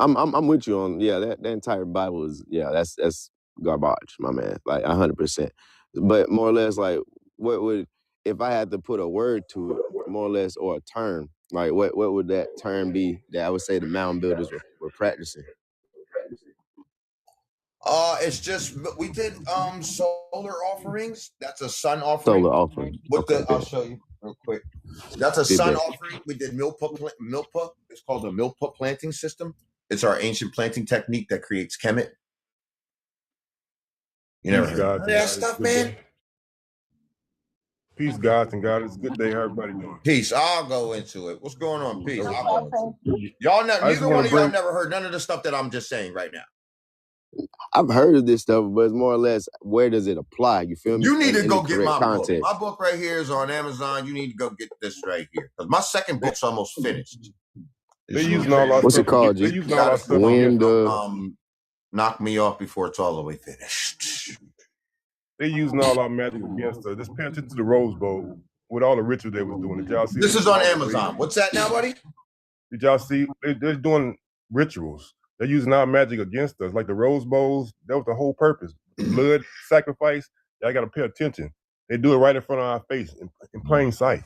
I'm with you on that entire Bible is that's garbage, my man, like 100%. But more or less, like, what would, if I had to put a word to it, more or less, or a term, like what would that term be that I would say the mound builders were practicing? It's just we did solar offerings. That's a sun offering. Solar offering. I'll show you real quick. That's a sun offering. We did milpa. It's called a milpa planting system. It's our ancient planting technique that creates kemet. You never heard of that stuff, man? Peace, God, and God. It's a good day. How everybody doing? Peace. I'll go into it. What's going on? Peace. I'll go into it. Y'all neither one of y'all never heard none of the stuff that I'm just saying right now. I've heard of this stuff, but it's more or less, where does it apply? You feel me? You need to go get my book. My book right here is on Amazon. You need to go get this right here. Because my second book's almost finished. They're using all our What's it called? They're using all our stuff. Knock me off before it's all the way finished. They're using all our magic against us. Just pay attention to the Rose Bowl with all the rituals they was doing. Did y'all see? This is on Amazon. What's that now, buddy? Did y'all see? They're doing rituals. They're using our magic against us, like the Rose Bowls. That was the whole purpose. The blood sacrifice. Y'all got to pay attention. They do it right in front of our face, in plain sight.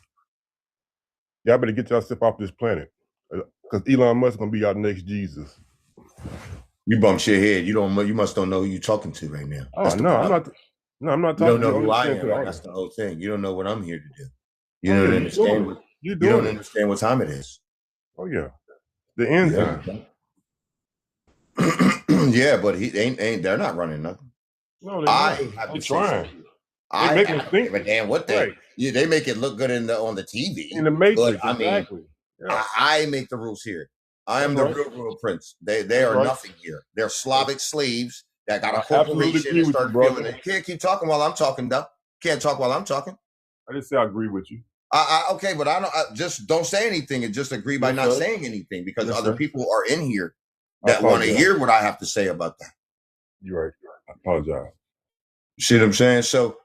Y'all better get yourself off this planet, because Elon Musk is gonna be our next Jesus. You bump your head. You must don't know who you're talking to right now. Oh no, I'm not. No, I'm not talking. You don't know who I am. That's the whole thing. You don't know what I'm here to do. You don't understand. You don't understand what time it is. Oh yeah, the end time. Yeah, but he ain't. They're not running nothing. No, they're trying. I make them think. But damn, what they? Right. Yeah, they make it look good on the TV. In the Matrix, exactly. I make the rules here. I am the real rule prince. They are nothing here. They're Slavic slaves that got a corporation and started feeling it. Can't keep talking while I'm talking, though. Can't talk while I'm talking. I didn't say I agree with you. Okay, but I just don't say anything and just agree by not saying anything, because other people are in here that want to hear what I have to say about that. You're right. I apologize. You see what I'm saying? So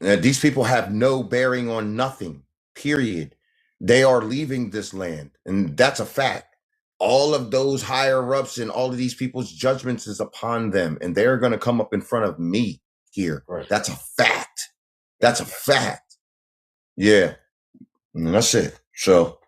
these people have no bearing on nothing, period. They are leaving this land, and that's a fact. All of those higher ups and all of these people's judgments is upon them, and they're going to come up in front of me here. Right. That's a fact. That's a fact. Yeah. And that's it. So,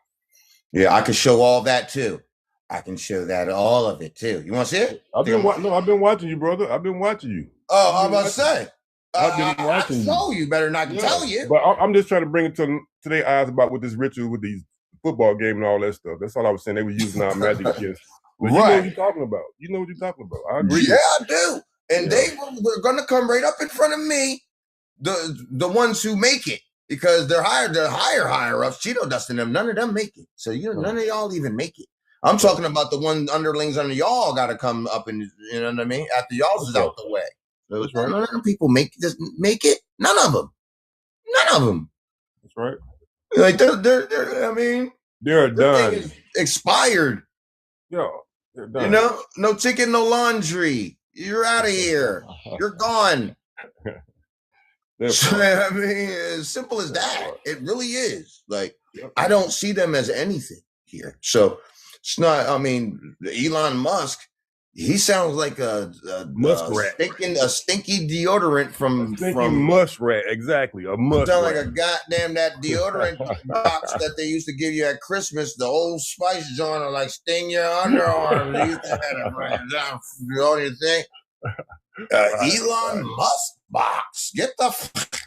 yeah, I can show all that too. I can show that all of it too. You want to see it? I've been watching you, brother. I've been watching you. Oh, I'm about to say. I've been watching you. Better not tell you. But I'm just trying to bring it to their eyes about with this ritual, with these football game and all that stuff. That's all I was saying. They were using our magic against. But you know what you're talking about. You know what you're talking about. I agree. Yeah, I do. And they were going to come right up in front of me, the ones who make it, because they're higher ups, Cheeto Dust and them. None of them make it. So none of y'all even make it. I'm talking about the one underlings under y'all got to come up and, you know what I mean? After y'all's is out the way. So none of them people make it. None of them. That's right. Like they're I mean, they're done. Expired. Yeah, they're done. You know, no chicken, no laundry. You're out of here. You're gone. I mean, as simple as that. It really is. Like, I don't see them as anything here. So it's not. I mean, Elon Musk. He sounds like a stinky deodorant from muskrat. Exactly, a muskrat. Sound like a goddamn that deodorant box that they used to give you at Christmas. The Old Spice joint, or like sting your underarm. They used to have it, you know what you think? Elon Musk box. Get the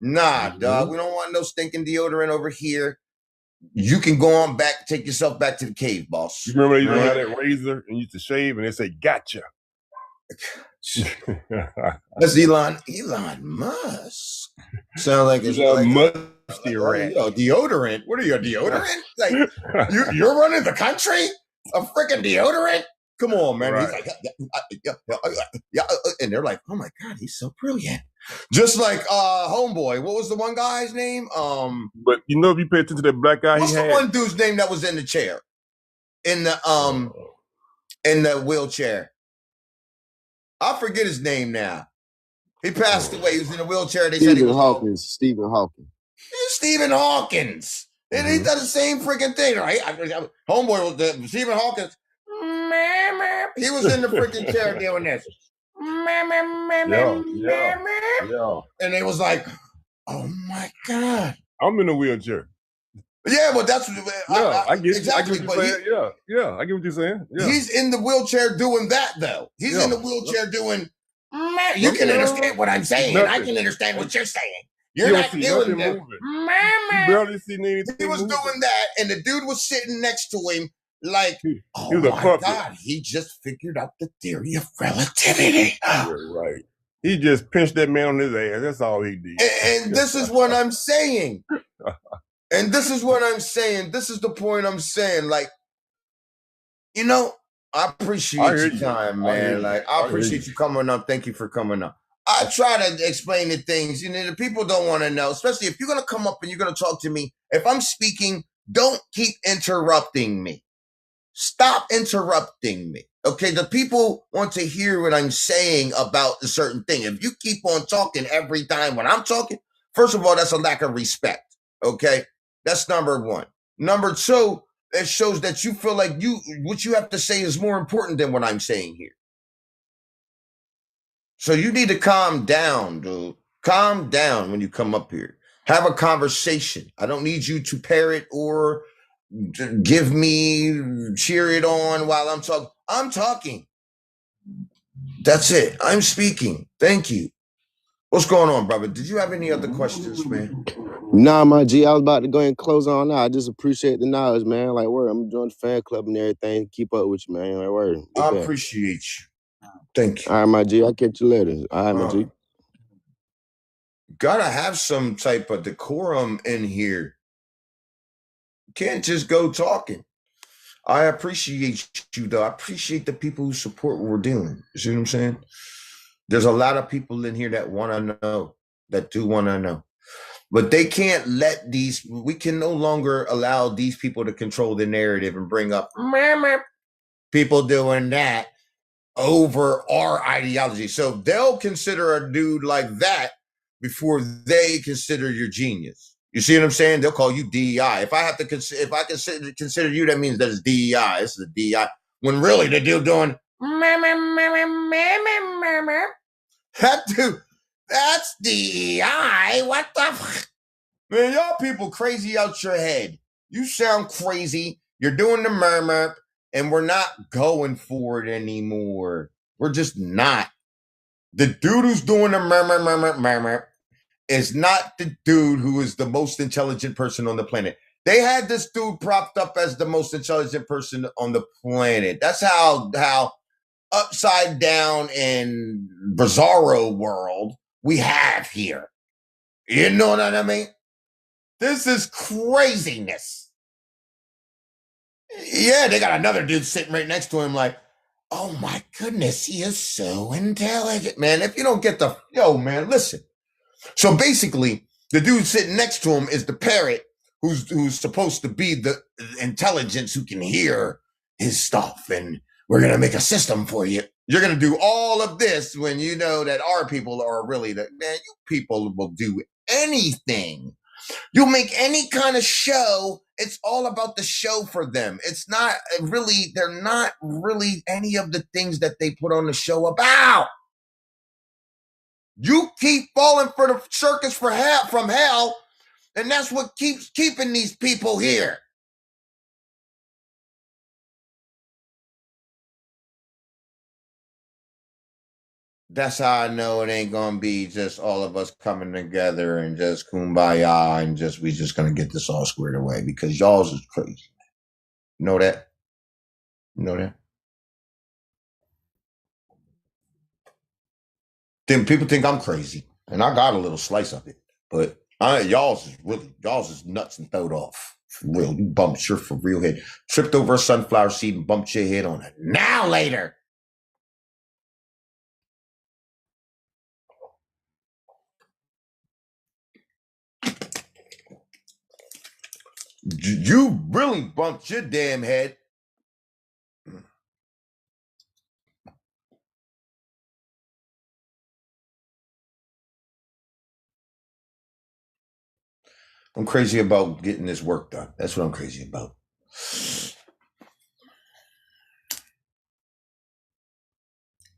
nah, dog. We don't want no stinking deodorant over here. You can go on back, take yourself back to the cave, boss. You remember you had that razor and you used to shave and they say, "Gotcha." That's Elon Musk. Sound like it's a musty rat. Deodorant. What are you, a deodorant? Like you're running the country? A freaking deodorant? Come on, man. Right. He's like, and they're like, oh my God, he's so brilliant. Just like homeboy. What was the one guy's name? But you know, if you pay attention to that black guy, what's the one dude's name that was in the chair? In the wheelchair. I forget his name now. He passed away. He was in a wheelchair. They said he was Stephen Hawkins. Stephen Hawkins. And he does the same freaking thing, right? Homeboy was Stephen Hawkins. He was in the freaking chair doing this. Yeah. And it was like, oh my God. I'm in a wheelchair. Yeah, but that's I get exactly. what you're saying. Yeah, I get what you're saying. Yeah. He's in the wheelchair doing that though. He's in the wheelchair doing. You can understand what I'm saying. I can understand what you're saying. You're not doing that. You barely seen anything. He was doing that, and the dude was sitting next to him, like, oh my God, he just figured out the theory of relativity. Right. He just pinched that man on his ass. That's all he did. And this is what I'm saying. And this is what I'm saying. This is the point I'm saying. Like, you know, I appreciate your time, man. Like, I appreciate you coming up. Thank you for coming up. I try to explain the things, you know, the people don't want to know, especially if you're going to come up and you're going to talk to me. If I'm speaking, don't keep interrupting me. Stop interrupting me. Okay, the people want to hear what I'm saying about a certain thing. If you keep on talking every time when I'm talking, first of all, that's a lack of respect. Okay, that's number one. Number two, it shows that you feel like what you have to say is more important than what I'm saying here. So you need to calm down, dude. Calm down when you come up here. Have a conversation. I don't need you to parrot or give me, cheer it on while I'm talking. I'm talking. That's it. I'm speaking. Thank you. What's going on, brother? Did you have any other questions, man? Nah, my G, I was about to go and close on out. I just appreciate the knowledge, man. Like, word, I'm joining the fan club and everything. Keep up with you, man. Like, word. I appreciate you. Thank you. All right, my G. I'll catch you later. All right, my G. Gotta have some type of decorum in here. Can't just go talking. I appreciate you, though. I appreciate the people who support what we're doing. You see what I'm saying? There's a lot of people in here that want to know, that do want to know. But they can't let we can no longer allow these people to control the narrative and bring up people doing that over our ideology. So they'll consider a dude like that before they consider your genius. You see what I'm saying? They'll call you DEI. If I consider you, that means that it's DEI. This is a DEI. When really the dude doing that dude, that's DEI. What the man? Y'all people crazy out your head. You sound crazy. You're doing the murmur, and we're not going for it anymore. We're just not. The dude who's doing the murmur is not the dude who is the most intelligent person on the planet. They had this dude propped up as the most intelligent person on the planet. That's how upside down and bizarro world we have here. You know what I mean? This is craziness. Yeah, they got another dude sitting right next to him like, oh my goodness, he is so intelligent. Man, if you don't get man, listen. So basically, the dude sitting next to him is the parrot who's supposed to be the intelligence who can hear his stuff. And we're going to make a system for you. You're going to do all of this when you know that our people are really man, you people will do anything. You'll make any kind of show. It's all about the show for them. It's not really, they're not really any of the things that they put on the show about. You keep falling for the circus from hell, and that's what keeps keeping these people here. That's how I know it ain't gonna be just all of us coming together and just kumbaya and we just gonna get this all squared away, because y'all's is crazy. You know that? You know that? Then people think I'm crazy, and I got a little slice of it, but y'all's is nuts and throwed off. For real, you bumped your for real head, tripped over a sunflower seed and bumped your head on it. Now later. You really bumped your damn head. I'm crazy about getting this work done. That's what I'm crazy about.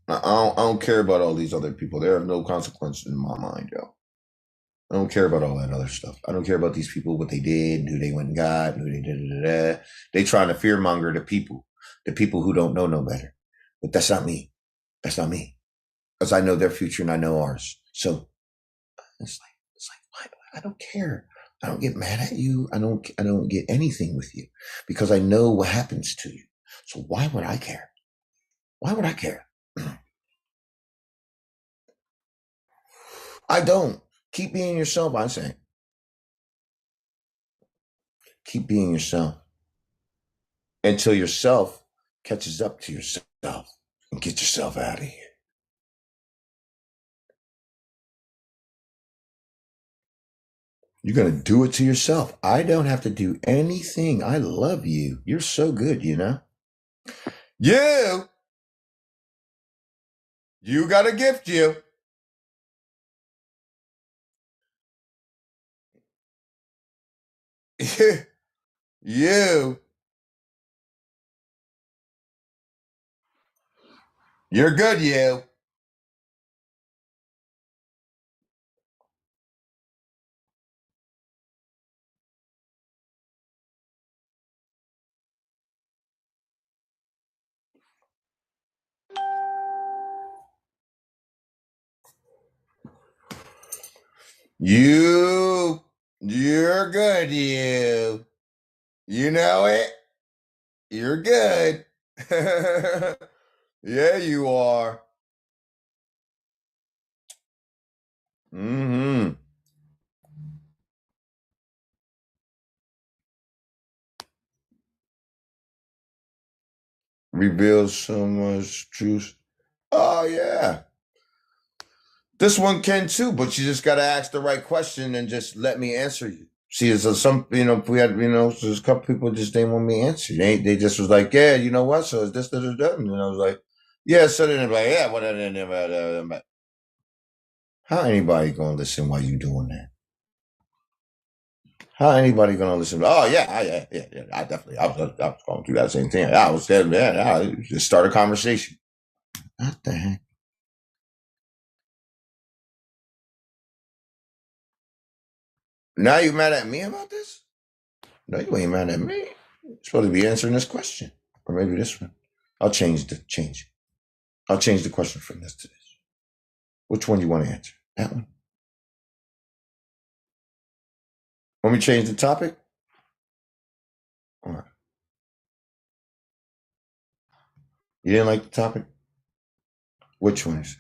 I don't care about all these other people. They have no consequence in my mind, yo. I don't care about all that other stuff. I don't care about these people, what they did, who they went and got, who they did. They trying to fearmonger the people who don't know no better. But that's not me. That's not me. Because I know their future and I know ours. So it's like, why? I don't care. I don't get mad at you. I don't get anything with you because I know what happens to you. So why would I care? Why would I care? I don't. Keep being yourself, I'm saying. Keep being yourself until yourself catches up to yourself and get yourself out of here. You're going to do it to yourself. I don't have to do anything. I love you. You're so good, you know? You got a gift, you. You. You're good, you. You're good, you. You know it. You're good. Yeah, you are. Mm-hmm. Reveals so much truth. Oh, yeah. This one can too, but you just got to ask the right question and just let me answer you. See, there's some, if we had, there's a couple people just didn't want me to answer. They just was like, yeah, you know what? So is this, and I was like, yeah. So then they're like, yeah, what? How anybody gonna listen while you doing that? How anybody gonna listen? Oh yeah. I definitely, I was going through that same thing. I was there, man. I just start a conversation. What the heck? Now you mad at me about this? No, you ain't mad at me. You're supposed to be answering this question, or maybe this one. I'll change. I'll change the question from this to this. Which one you want to answer? That one. Want me to change the topic? All right. You didn't like the topic? Which one is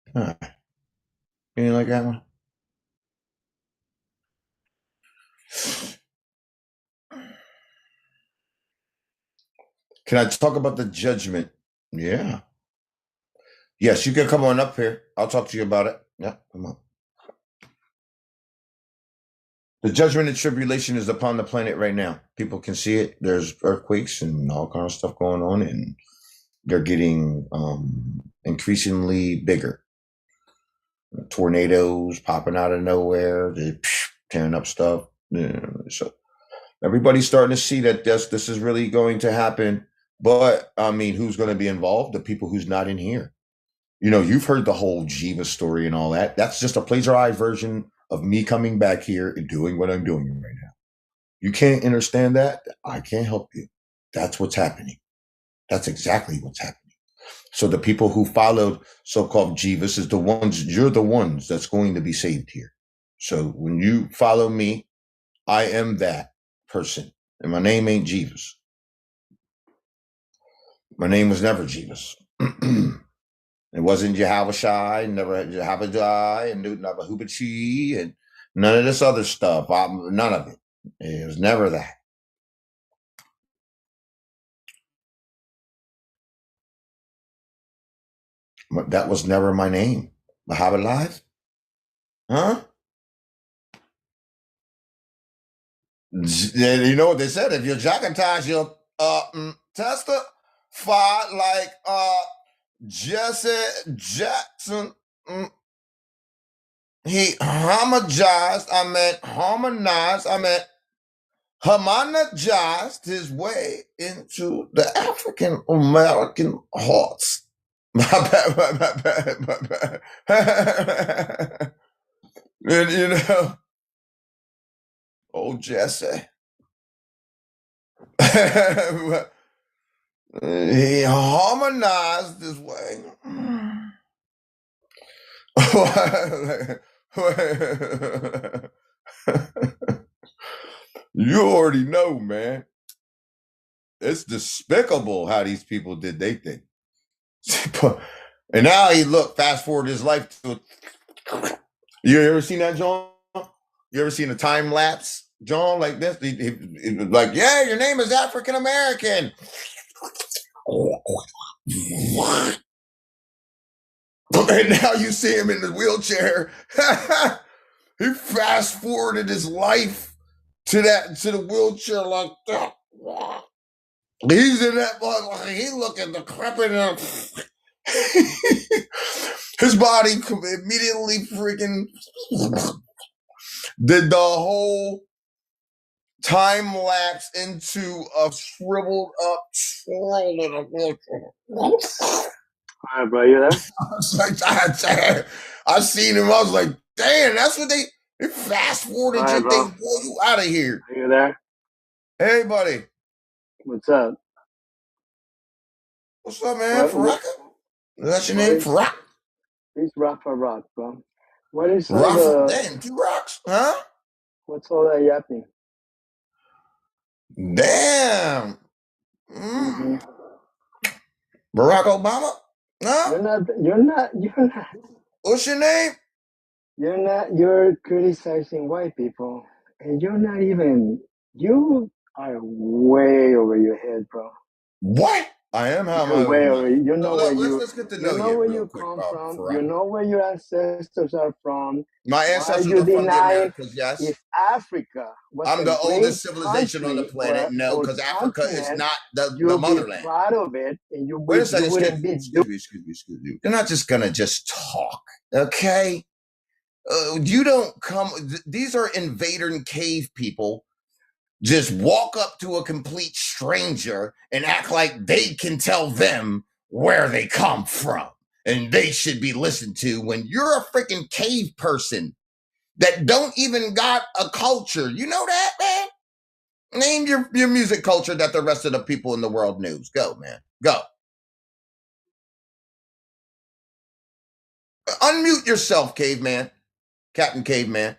it? All right. You didn't like that one? Can I talk about the judgment? Yeah. Yes, you can come on up here. I'll talk to you about it. Yeah, come on. The judgment and tribulation is upon the planet right now. People can see it. There's earthquakes and all kinds of stuff going on, and they're getting increasingly bigger. Tornadoes popping out of nowhere, they're tearing up stuff. So everybody's starting to see that this is really going to happen. But I mean, who's going to be involved? The people who's not in here. You've heard the whole Jiva story and all that. That's just a plagiarized version of me coming back here and doing what I'm doing right now. You can't understand that? I can't help you. That's what's happening. That's exactly what's happening. So the people who followed so-called Jivas is you're the ones that's going to be saved here. So when you follow me, I am that person. And my name ain't Jivas. My name was never Jivas. It wasn't Yahushai, never Yahabadai, and never Hubachi, and none of this other stuff. None of it. It was never that. That was never my name. Muhammad Live? Huh? You know what they said? If you're Jagataj, you'll tester fight like Jesse Jackson. He harmonized his way into the African American hearts. My bad, my bad, my bad. And old Jesse. He harmonized his way. You already know, man. It's despicable how these people did their thing. And now fast forward his life to. You ever seen that, John? You ever seen a time lapse, John, like this? He like, yeah, your name is African American. And now you see him in the wheelchair. He fast forwarded his life to the wheelchair like that. He's in that, he looking decrepit. His body immediately freaking did the whole time lapse into a shriveled up twirl in a wheelchair. All right, bro, you there? I seen him. I was like, damn, that's what they fast forwarded. All right, They bro. pull you out of here. Are you there? Hey, buddy. What's up? What's up, man? Faraka? Is that your name? Farak? It's Rafa Rock, bro. What is all Rafa? the... Damn, 2 rocks, huh? What's all that yapping? Damn. Barack Obama? Huh? You're not. What's your name? You're criticizing white people, and you're not even. You are way over your head, bro. What? I am. How am I way over? Over. You know where let's get to know you where real you quick, come from. Faraka. You know where your ancestors are from. My ancestors are from the Americas, yes. If Africa was I'm the oldest civilization on the planet. No, because Africa is not the motherland. You're proud of it, and you Wait a second. Excuse me. They're not just going to just talk, okay? You don't come. These are invader and cave people. Just walk up to a complete stranger and act like they can tell them where they come from. And they should be listened to when you're a freaking cave person that don't even got a culture. You know that, man? Name your music culture that the rest of the people in the world knows. Go, man. Go. Unmute yourself, caveman. Captain Caveman.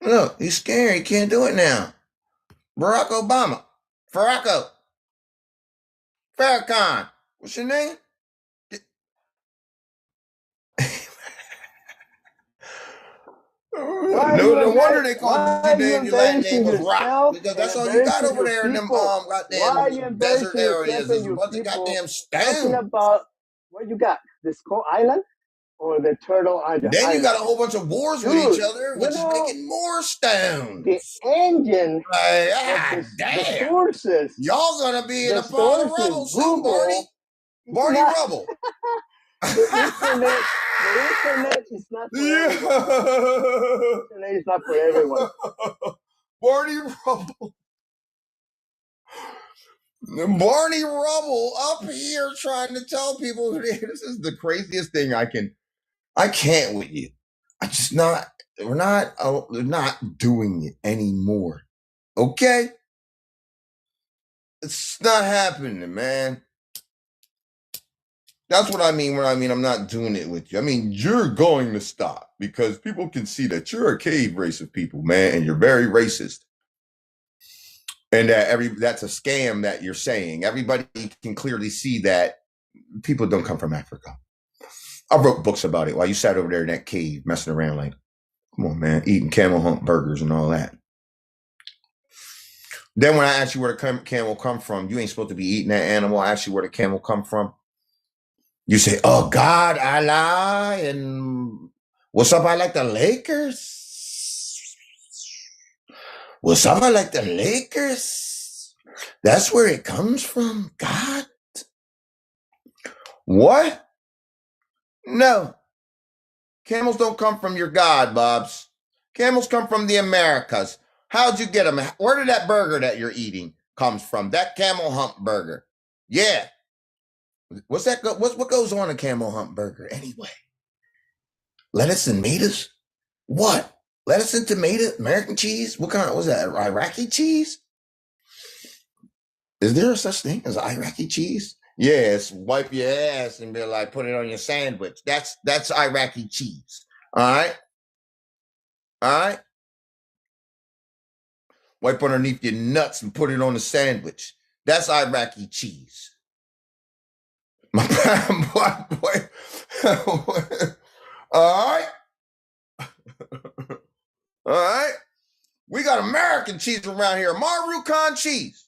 Look, he's scared. He can't do it now. Barack Obama. Farrakhan. Farrakhan. What's your name? No wonder they called you name. Your Latin name was Rock, because that's all you got over there in them goddamn desert areas. There's a bunch of goddamn stones. Talking about what you got? This Skull Island or the Turtle Island? Then you got a whole bunch of wars with each other, which is making more stones. The engine, the sources. Y'all gonna be in a pile of rubble soon, Barney. Barney Rubble. The internet is not for everyone. The internet is not for everyone. Barney Rubble. Barney Rubble up here trying to tell people this is the craziest thing I can't with you. We're not doing it anymore. Okay? It's not happening, man. That's what I mean when I mean I'm not doing it with you. I mean, you're going to stop because people can see that you're a cave race of people, man, and you're very racist. And that's a scam that you're saying. Everybody can clearly see that people don't come from Africa. I wrote books about it while you sat over there in that cave messing around like, come on, man, eating camel hump burgers and all that. Then when I asked you where the camel come from, you ain't supposed to be eating that animal. I asked you where the camel come from. You say, oh, God, Allah, and what's up? I like the Lakers. What's up? I like the Lakers. That's where it comes from, God. What? No. Camels don't come from your God, Bobs. Camels come from the Americas. How'd you get them? Where did that burger that you're eating comes from? That camel hump burger. Yeah. What's that? What goes on a camel hump burger anyway? Lettuce and tomatoes? What? Lettuce and tomato? American cheese? What kind of, was that? Iraqi cheese? Is there a such thing as Iraqi cheese? Yes, wipe your ass and be like, put it on your sandwich. That's Iraqi cheese. All right? All right? Wipe underneath your nuts and put it on a sandwich. That's Iraqi cheese. My boy. All right? All right? We got American cheese around here. Marucan cheese.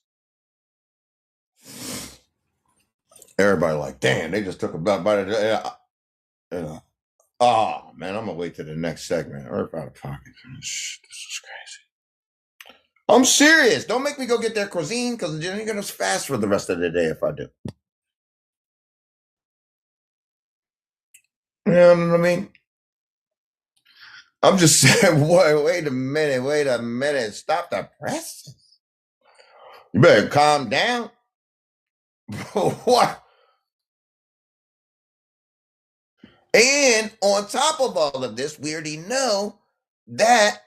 Everybody like, damn, they just took a bite of it. Oh, man, I'm going to wait till the next segment. Or out of pocket. This is crazy. I'm serious. Don't make me go get their cuisine because you're going to fast for the rest of the day if I do. You know what I mean? I'm just saying, wait a minute. Stop the press. You better calm down. What? And on top of all of this, we already know that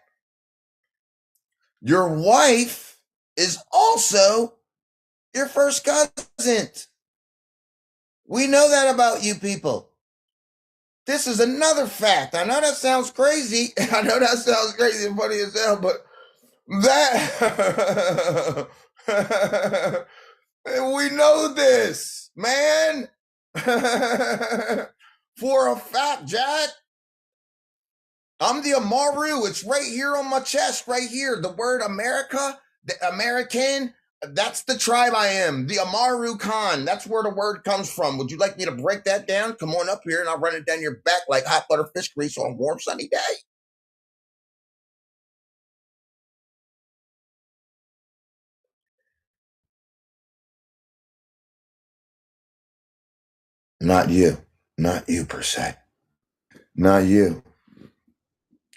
your wife is also your first cousin. We know that about you people. This is another fact. I know that sounds crazy. I know that sounds crazy and funny as hell, but that we know this, man. For a fact, Jack. I'm the Amaru. It's right here on my chest, right here. The word America, the American, that's the tribe I am. The Amaru Khan. That's where the word comes from. Would you like me to break that down? Come on up here and I'll run it down your back like hot butter fish grease on a warm sunny day. Not you. Not you per se. Not you.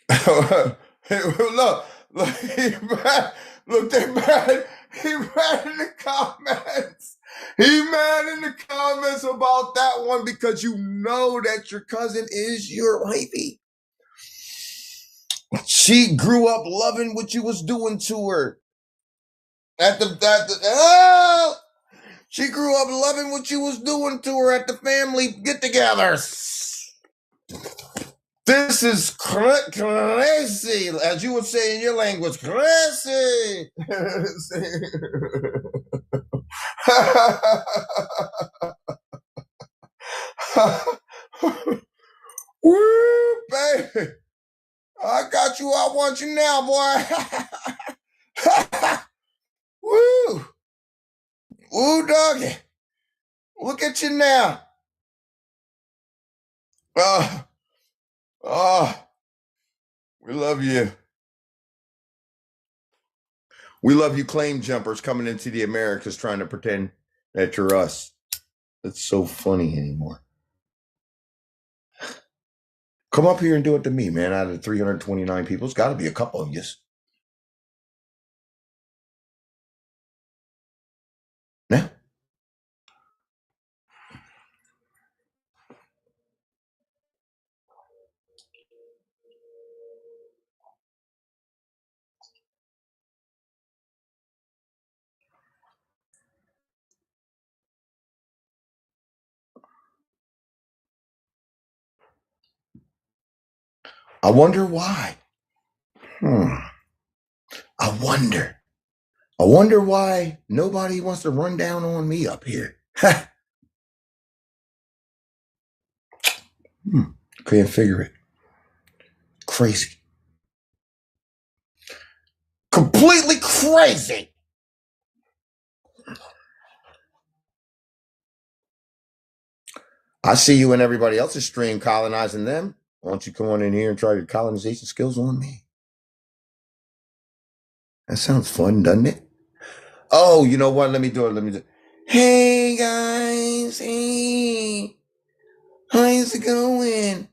Look, he mad. Look, they mad. He mad in the comments. He mad in the comments about that one because you know that your cousin is your wifey. She grew up loving what you was doing to her. She grew up loving what you was doing to her at the family get-togethers. This is crazy, as you would say in your language, crazy. Woo, baby. I got you. I want you now, boy. Woo. Woo, doggy. Look at you now. We love you. We love you claim jumpers coming into the Americas trying to pretend that you're us. That's so funny anymore. Come up here and do it to me, man. Out of 329 people, it's got to be a couple of you. Now. I wonder why. I wonder why nobody wants to run down on me up here. Can't figure it. Crazy. Completely crazy. I see you and everybody else's stream colonizing them. Why don't you come on in here and try your colonization skills on me? That sounds fun, doesn't it? Oh, you know what? Let me do it. Hey, guys. Hey. How's it going?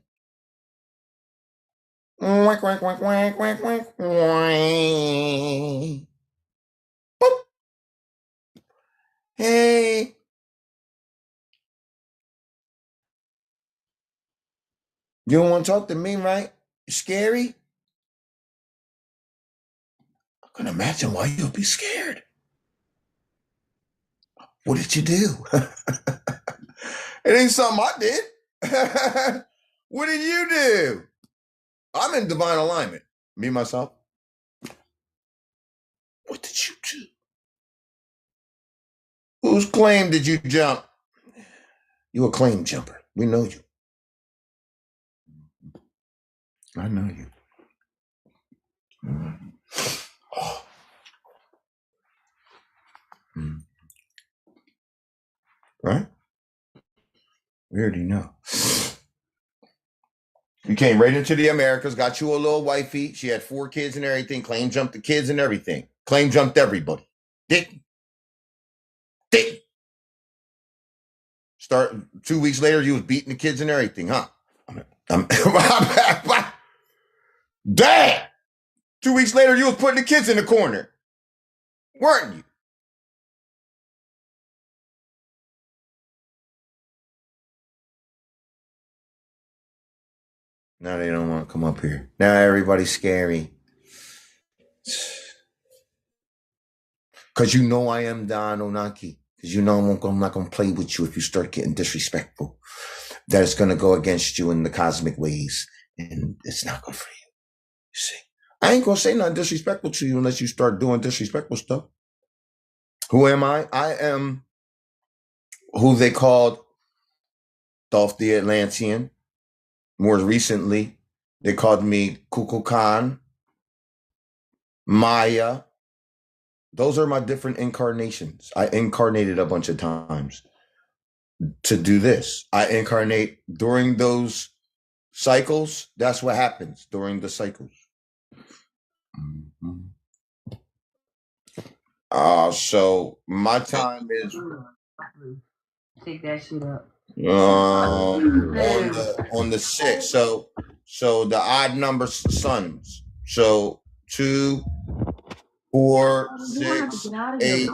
Quack, quack, quack, quack, quack, quack, quack. Boop. Hey. You don't want to talk to me, right? Scary? I can imagine why you'll be scared. What did you do? It ain't something I did. What did you do? I'm in divine alignment. Me, myself. What did you do? Whose claim did you jump? You a claim jumper. We know you. I know you. Oh. Right? We already know. You came right into the Americas, got you a little wifey. She had 4 kids and everything. Claim jumped the kids and everything. Claim jumped everybody. Didn't. Start 2 weeks later, you was beating the kids and everything, huh? Damn! 2 weeks later, you was putting the kids in the corner. Weren't you? Now they don't want to come up here. Now everybody's scary. Because you know I am Don Onaki. Because you know I'm not going to play with you if you start getting disrespectful. That it's going to go against you in the cosmic ways. And it's not good for you. You see? I ain't going to say nothing disrespectful to you unless you start doing disrespectful stuff. Who am I? I am who they called Dolph the Atlantean. More recently, they called me Kukulkan, Maya. Those are my different incarnations. I incarnated a bunch of times to do this. I incarnate during those cycles. That's what happens during the cycles. Mm-hmm. So my time is take that shit up. on the 6th. So the odd number sons. So 2, 4, 6, 8.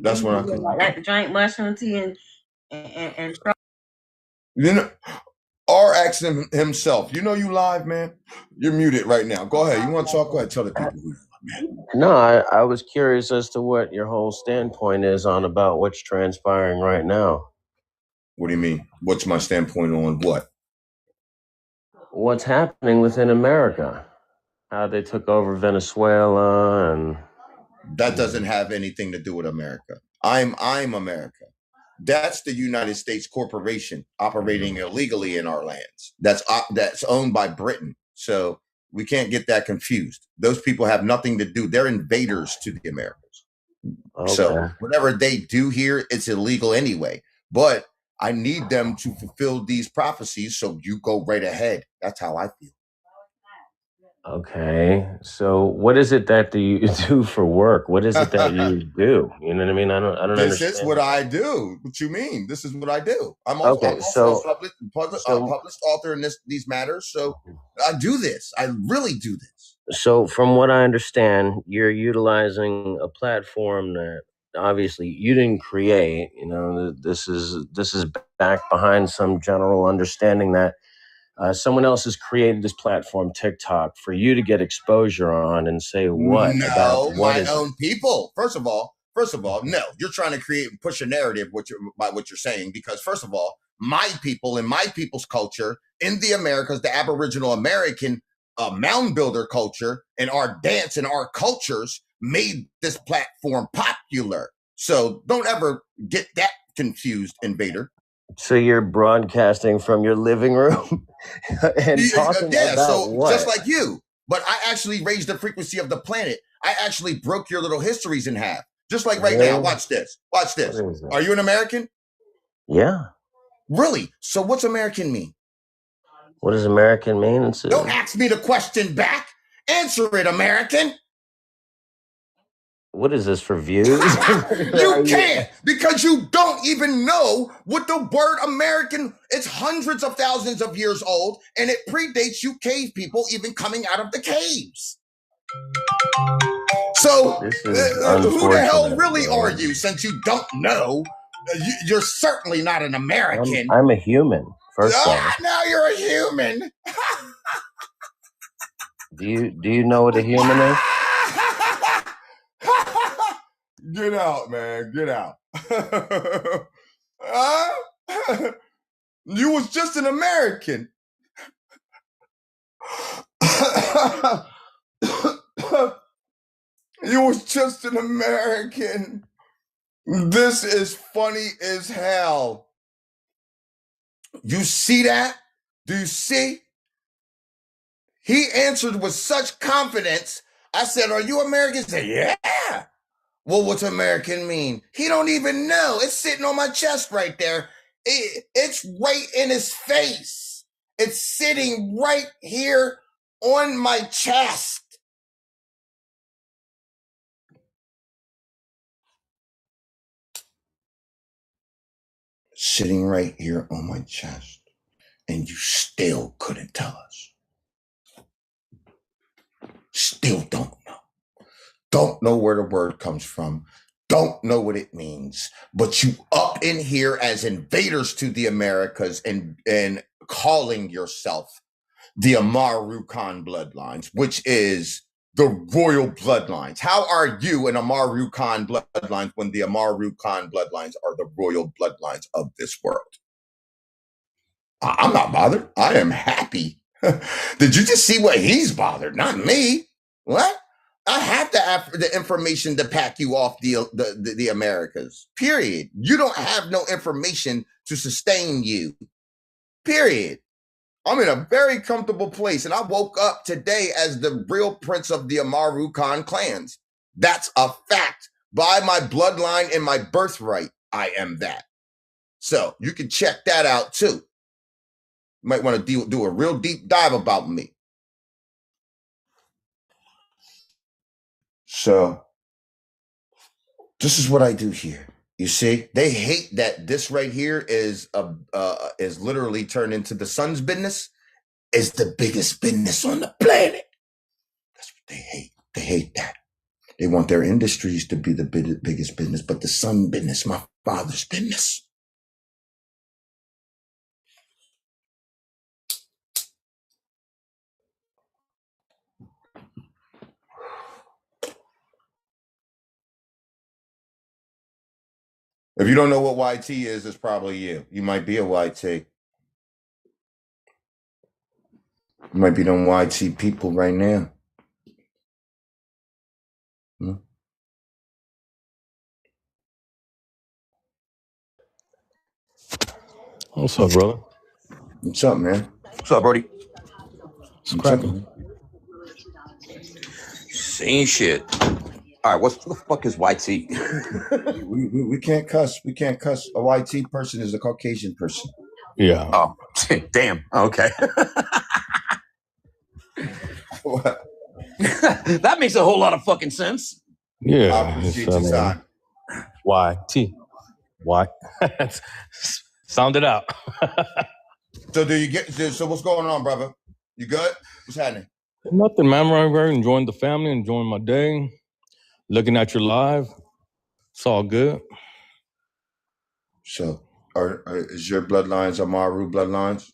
That's what I could. Like the giant mushroom tea and You know, R asked himself. You know you live, man. You're muted right now. Go ahead. You want to talk? Go ahead. Tell the people who you are, man. No, I was curious as to what your whole standpoint is on about what's transpiring right now. What do you mean? What's my standpoint on what? What's happening within America? How they took over Venezuela and that doesn't have anything to do with America. I'm America. That's the United States corporation operating illegally in our lands. That's owned by Britain. So we can't get that confused. Those people have nothing to do. They're invaders to the Americas. Okay. So whatever they do here, it's illegal anyway. But I need them to fulfill these prophecies. So you go right ahead. That's how I feel. Okay. So what is it that you do for work? What is it that you do? You know what I mean? I don't understand. This is what I do. What you mean? This is what I do. I'm also a published author in these matters. So I do this. I really do this. So from what I understand, you're utilizing a platform that obviously you didn't create. You know, this is back behind some general understanding that someone else has created this platform, TikTok, for you to get exposure on and say what about what my own people. First of all, no, you're trying to create and push a narrative by what you're saying, because first of all, my people and my people's culture in the Americas, the Aboriginal American mound builder culture and our dance and our cultures made this platform popular. So don't ever get that confused, invader. So you're broadcasting from your living room and talking about what? Just like you. But I actually raised the frequency of the planet. I actually broke your little histories in half. Just like right now. Watch this. Watch this. Are you an American? Yeah. Really? So what's American mean? What does American mean? Don't ask me the question back. Answer it, American. What is this for views? You can't, because you don't even know what the word American, it's hundreds of thousands of years old, and it predates you cave people even coming out of the caves. So who the hell really are you, since you don't know? You're certainly not an American. I'm a human, first off. Now you're a human. Do you know what a human is? Get out, man. Get out. You was just an American. You was just an American. This is funny as hell. You see that? Do you see? He answered with such confidence. I said, are you American? He said, yeah. Well, what's American mean? He don't even know. It's sitting on my chest right there. It's right in his face. It's sitting right here on my chest. Sitting right here on my chest. And you still couldn't tell us. Still don't know. Don't know where the word comes from. Don't know what it means. But you up in here as invaders to the Americas and calling yourself the Amaru Khan bloodlines, which is the royal bloodlines. How are you an Amaru Khan bloodlines when the Amaru Khan bloodlines are the royal bloodlines of this world? I'm not bothered. I am happy. Did you just see what he's bothered? Not me. What? I have to have the information to pack you off the Americas. Period. You don't have no information to sustain you. Period. I'm in a very comfortable place, and I woke up today as the real prince of the Amaru Khan clans. That's a fact. By my bloodline and my birthright, I am that. So you can check that out too. You might want to do a real deep dive about me. So this is what I do here. You see, they hate that this right here is literally turned into the sun's business. Is the biggest business on the planet. That's what they hate. They hate that. They want their industries to be the biggest business, but the sun business, my father's business. If you don't know what YT is, it's probably you. You might be a YT. You might be them YT people right now. What's up, brother? What's up, man? What's up, Brody? What's cracking? Same shit. All right, what the fuck is YT? we can't cuss. We can't cuss. A YT person is a Caucasian person. Yeah. Oh, damn. Okay. What? That makes a whole lot of fucking sense. Yeah. YT. Why? Sound it out. So so what's going on, brother? You good? What's happening? Nothing, man. I'm enjoying the family, enjoying my day, looking at your live. It's all good. So is your bloodlines Amaru bloodlines?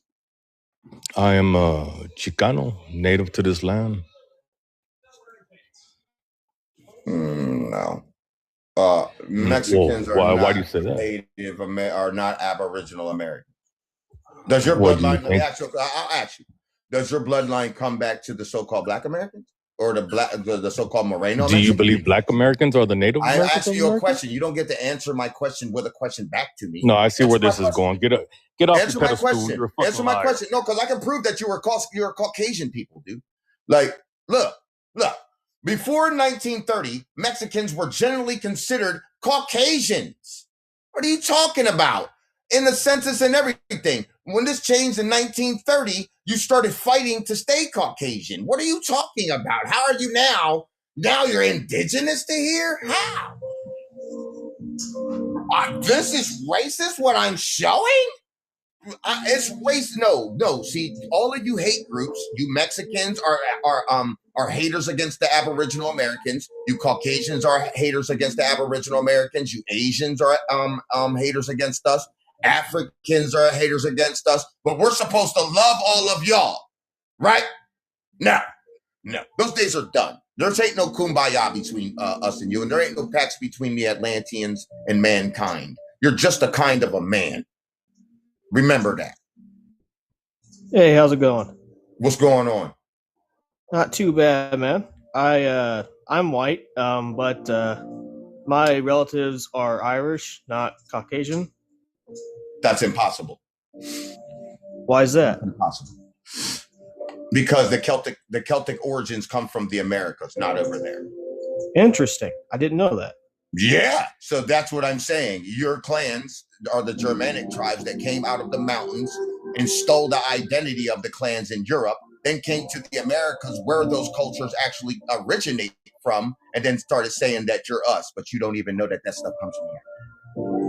I am Chicano, native to this land. No. Mexicans why do you say that? Native are not Aboriginal Americans. Does your bloodline? I'll ask you. Does your bloodline come back to the so-called Black Americans or the so-called Moreno? Do you believe Black Americans are the Native Americans? I asked you a question. You don't get to answer my question with a question back to me. No, I see where this is going. Get off your pedestal. Answer my question. No, because I can prove that you're a Caucasian people, dude. Like, look. Before 1930, Mexicans were generally considered Caucasians. What are you talking about? In the census and everything. When this changed in 1930, you started fighting to stay Caucasian. What are you talking about? How are you now Now you're indigenous to here? How? This is racist, what I'm showing? It's race. No. See, all of you hate groups. You Mexicans are haters against the Aboriginal Americans. You Caucasians are haters against the Aboriginal Americans. You Asians are haters against us. Africans are haters against us. But we're supposed to love all of y'all, right? No. Those days are done. There ain't no kumbaya between us and you, and there ain't no pacts between the Atlanteans and mankind. You're just a kind of a man. Remember that. Hey, how's it going? What's going on? Not too bad, man. I'm white, but my relatives are Irish, not Caucasian. That's impossible. Why is that? Impossible. Because the Celtic origins come from the Americas, not over there. Interesting. I didn't know that. Yeah. So that's what I'm saying. Your clans are the Germanic tribes that came out of the mountains and stole the identity of the clans in Europe, then came to the Americas where those cultures actually originate from, and then started saying that you're us, but you don't even know that stuff comes from here.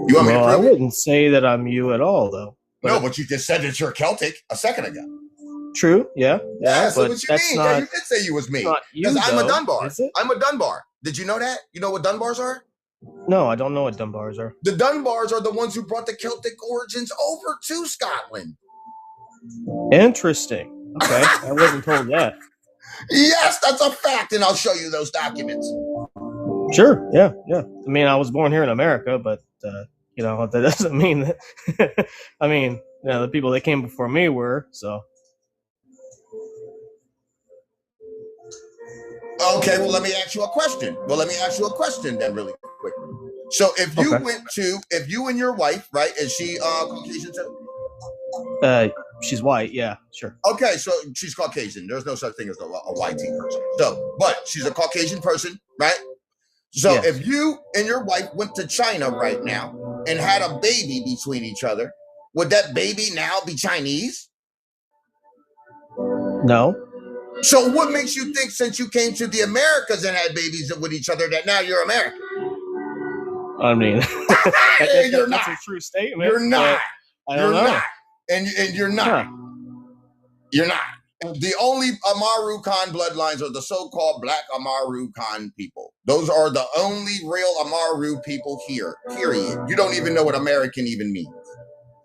You want me to prove I wouldn't say that I'm you at all, though. But you just said that you're Celtic a second ago. True. Yeah. So but what you that's mean? not. You did say you was me. Because I'm a Dunbar. Is it? I'm a Dunbar. Did you know that? You know what Dunbars are? No, I don't know what Dunbars are. The Dunbars are the ones who brought the Celtic origins over to Scotland. Interesting. Okay, I wasn't told that. Yes, that's a fact, and I'll show you those documents. Sure. Yeah. I mean, I was born here in America, but that doesn't mean that. I mean, the people that came before me were so. Okay, well, let me ask you a question. Then really quickly. So if you and your wife, right, is she Caucasian too? She's white, yeah, sure. Okay, so she's Caucasian. There's no such thing as a white person. So, but she's a Caucasian person, right? So yes. If you and your wife went to China right now and had a baby between each other, would that baby now be Chinese? No. So what makes you think since you came to the Americas and had babies with each other that now you're American? I mean, you're not. That's a true statement. You're not. You're not. And you're not. Huh. You're not. The only Amaru Khan bloodlines are the so-called Black Amaru Khan people. Those are the only real Amaru people here, period. You don't even know what American even means.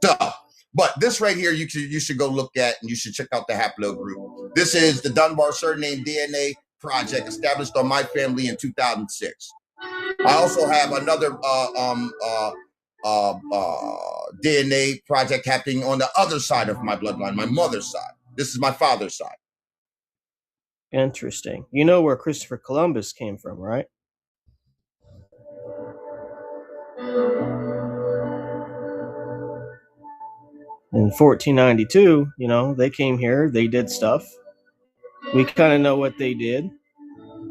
Duh. But this right here, you should go look at, and you should check out the haplogroup. This is the Dunbar Surname DNA Project, established on my family in 2006. I also have another DNA project happening on the other side of my bloodline, my mother's side. This is my father's side. Interesting. You know where Christopher Columbus came from, right? In 1492, they came here, they did stuff. We kind of know what they did,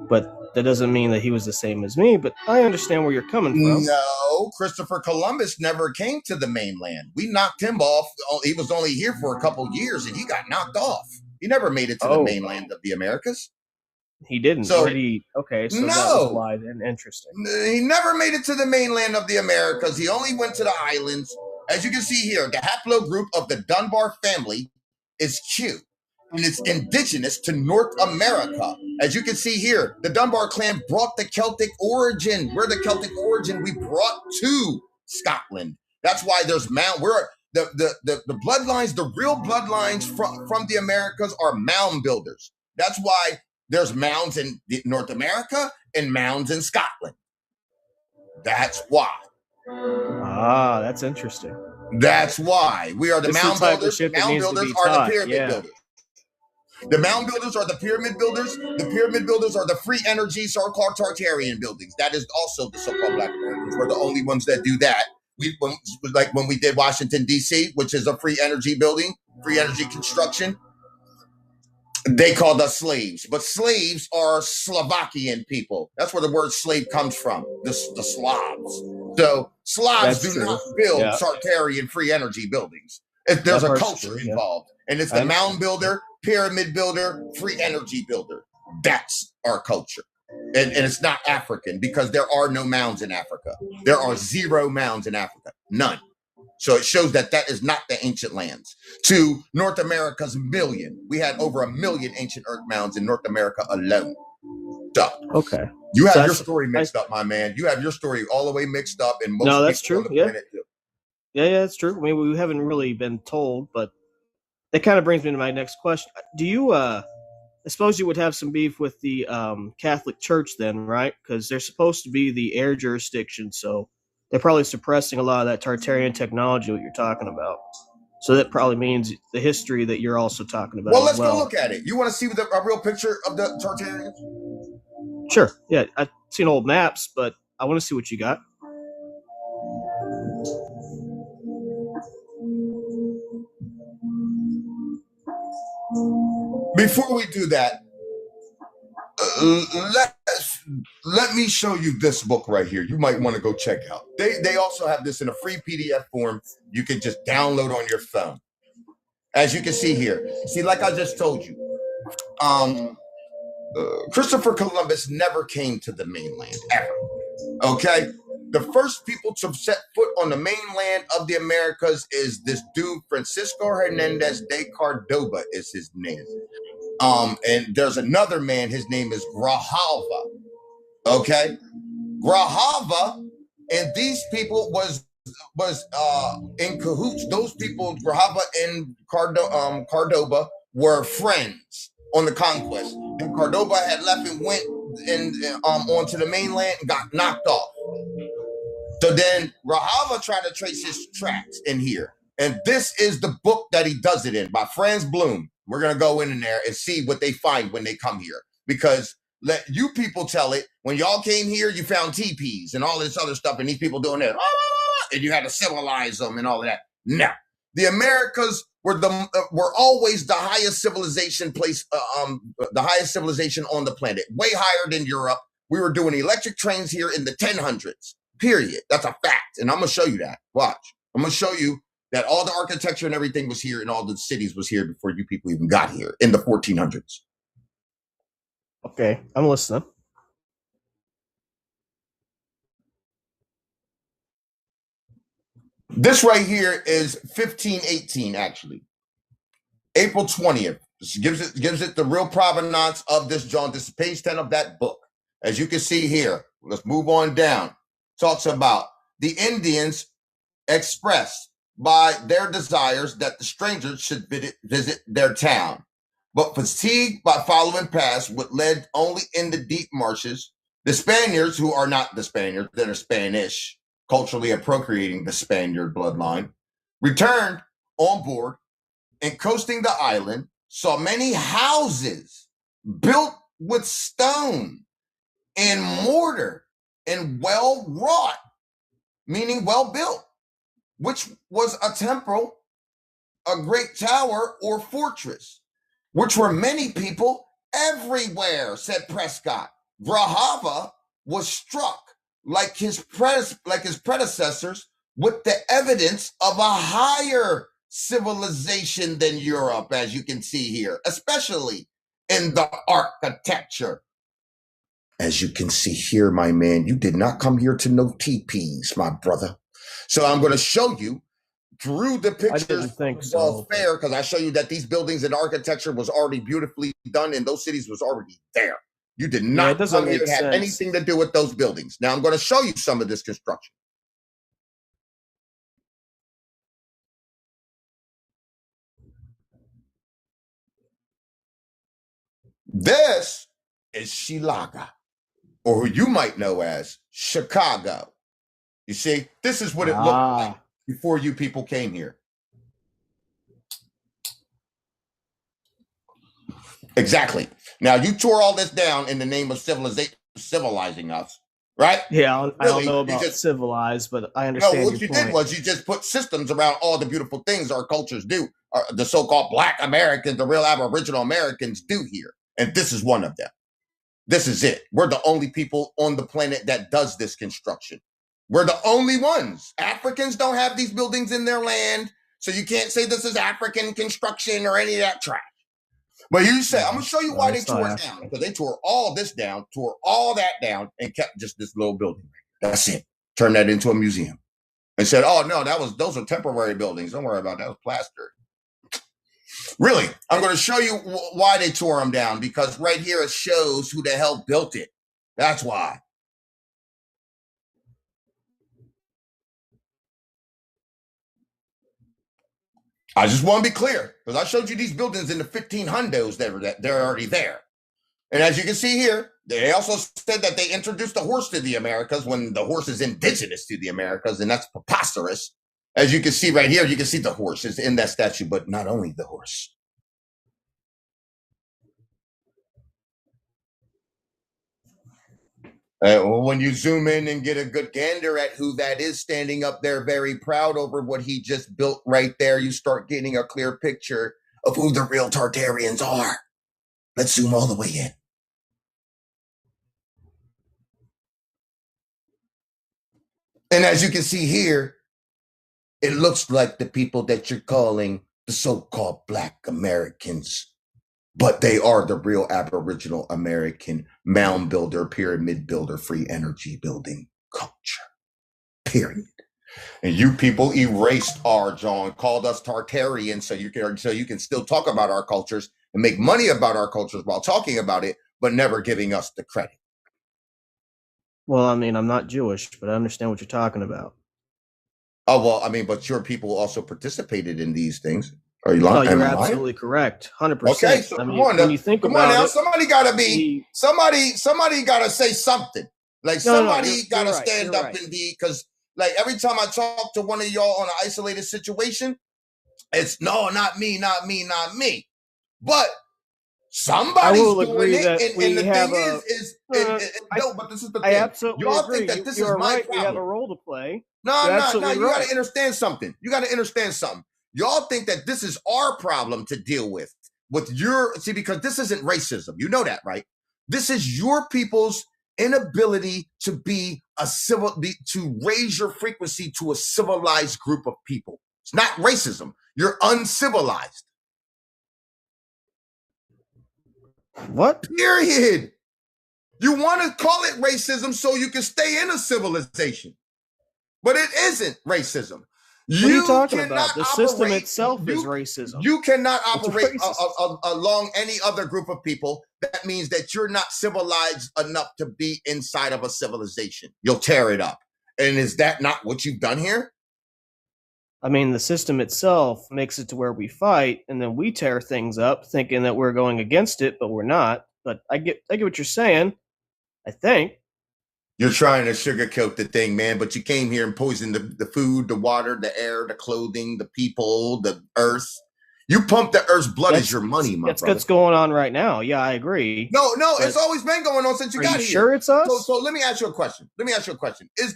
but that doesn't mean that he was the same as me, but I understand where you're coming from. No, Christopher Columbus never came to the mainland. We knocked him off. He was only here for a couple years, and he got knocked off. He never made it to the mainland of the Americas. He didn't. So, okay, so no. That was why then. Interesting. He never made it to the mainland of the Americas. He only went to the islands. As you can see here, the haplogroup of the Dunbar family is Q, and it's indigenous to North America. As you can see here, the Dunbar clan brought the Celtic origin. We're the Celtic origin we brought to Scotland. That's why there's we're the bloodlines, the real bloodlines from the Americas are mound builders. That's why there's mounds in North America and mounds in Scotland. That's why. Ah, that's interesting. That's why we are the mound builders. Mound builders are the pyramid builders. The mound builders are the pyramid builders. The pyramid builders are the free energy so-called Tartarian buildings. That is also the so-called Black Americans. We're the only ones that do that. When we did Washington, D.C., which is a free energy building, free energy construction, they called us slaves. But slaves are Slovakian people. That's where the word slave comes from, the Slavs. So Slavs do not build Tartarian free energy buildings. There's a culture involved. And it's the mound builder, pyramid builder, free energy builder. That's our culture. And it's not African because there are no mounds in Africa. There are 0 mounds in Africa, none. So it shows that that is not the ancient lands. To North America's million, we had over 1 million ancient earth mounds in North America alone. So Okay. you have So your story mixed up, my man. You have your story all the way mixed up, and most No, that's people on true. the Yeah. planet do. Yeah, that's true. I mean, we haven't really been told, but that kind of brings me to my next question. Do you, I suppose you would have some beef with the Catholic Church then, right? Because they're supposed to be the air jurisdiction, so they're probably suppressing a lot of that Tartarian technology what you're talking about. So that probably means the history that you're also talking about. Well, let's go look at it. You want to see a real picture of the Tartarians? Sure. Yeah, I've seen old maps, but I want to see what you got. Before we do that, let me show you this book right here. You might want to go check out. They also have this in a free PDF form. You can just download on your phone. As you can see here. See, like I just told you, Christopher Columbus never came to the mainland, ever. Okay? The first people to set foot on the mainland of the Americas is this dude, Francisco Hernandez de Cordoba is his name. And there's another man, his name is Grijalva. Okay? Grijalva and these people was in cahoots. Those people, Grijalva and Cordoba, were friends on the conquest. And Cordoba had left and went onto the mainland and got knocked off. So then Grijalva tried to trace his tracks in here. And this is the book that he does it in by Franz Bloom. We're going to go in there and see what they find when they come here. Because let you people tell it, when y'all came here, you found teepees and all this other stuff, and these people doing that, and you had to civilize them and all of that. No. The Americas were always the highest civilization the highest civilization on the planet, way higher than Europe. We were doing electric trains here in the 1000s. Period. That's a fact. And I'm going to show you that. Watch. I'm going to show you that all the architecture and everything was here and all the cities was here before you people even got here in the 1400s. Okay, I'm listening. This right here is 1518, actually. April 20th. This gives it the real provenance of this, John. This is page 10 of that book. As you can see here, let's move on down. Talks about the Indians expressed by their desires that the strangers should visit their town. But fatigued by following paths which led only in the deep marshes, the Spaniards, who are not the Spaniards, they're Spanish, culturally appropriating the Spaniard bloodline, returned on board and coasting the island, saw many houses built with stone and mortar and well wrought, meaning well built, which was a temple, a great tower, or fortress, which were many people everywhere, said Prescott. Grijalva was struck, like his predecessors, with the evidence of a higher civilization than Europe, as you can see here, especially in the architecture. As you can see here, my man, you did not come here to no teepees, my brother. So I'm going to show you through the pictures of fair, because I show you that these buildings and architecture was already beautifully done and those cities was already there. You did not come here to have anything to do with those buildings. Now I'm going to show you some of this construction. This is Shilaga, or who you might know as Chicago. You see, this is what it looked like before you people came here. Exactly. Now you tore all this down in the name of civilizing us, right? Yeah, I don't know about civilized, but I understand. No, what you did was you just put systems around all the beautiful things our cultures do. The so-called Black Americans, the real Aboriginal Americans do here, and this is one of them. This is it. We're the only people on the planet that does this construction. We're the only ones. Africans don't have these buildings in their land, so you can't say this is African construction or any of that trash. But you said, I'm gonna show you why they it's not tore it down, because they tore all this down, tore all that down, and kept just this little building. That's it. Turned that into a museum and said, "Oh no, those are temporary buildings. Don't worry about that. It was plaster." Really, I'm going to show you why they tore them down, because right here it shows who the hell built it. That's why. I just want to be clear, because I showed you these buildings in the 1500s that they're already there. And as you can see here, they also said that they introduced the horse to the Americas when the horse is indigenous to the Americas, and that's preposterous. As you can see right here, you can see the horse is in that statue, but not only the horse. When you zoom in and get a good gander at who that is standing up there, very proud over what he just built right there, you start getting a clear picture of who the real Tartarians are. Let's zoom all the way in. And as you can see here, it looks like the people that you're calling the so-called Black Americans, but they are the real Aboriginal American mound builder, pyramid builder, free energy building culture, period. And you people erased our John, called us Tartarians, so you can still talk about our cultures and make money about our cultures while talking about it, but never giving us the credit. Well, I mean, I'm not Jewish, but I understand what you're talking about. Oh, well, I mean, but your people also participated in these things. Are you lying? No, you're absolutely correct. 100%. Okay, so I mean, come on now. when you think Come about on now. it, Somebody gotta be somebody gotta say something. Like somebody gotta stand up and be, because like every time I talk to one of y'all on an isolated situation, it's no, not me, not me, not me. But somebody's doing it, and the thing is no, but this is the thing. I absolutely y'all agree. think that this you is are my right. problem. We have a role to play. No, you gotta understand something. You gotta understand something. Y'all think that this is our problem to deal with your, see, because this isn't racism. You know that, right? This is your people's inability to be to raise your frequency to a civilized group of people. It's not racism. You're uncivilized. What? Period. You want to call it racism so you can stay in a civilization, but it isn't racism. What are you talking about? The system itself is racism. You cannot operate along any other group of people. That means that you're not civilized enough to be inside of a civilization. You'll tear it up. And is that not what you've done here? I mean, the system itself makes it to where we fight, and then we tear things up, thinking that we're going against it, but we're not. But I get what you're saying. I think. You're trying to sugarcoat the thing, man, but you came here and poisoned the food, the water, the air, the clothing, the people, the earth. You pump the earth's blood as your money, my brother. That's what's going on right now. Yeah, I agree. No, it's always been going on since you got here. Sure it's us? So let me ask you a question. Is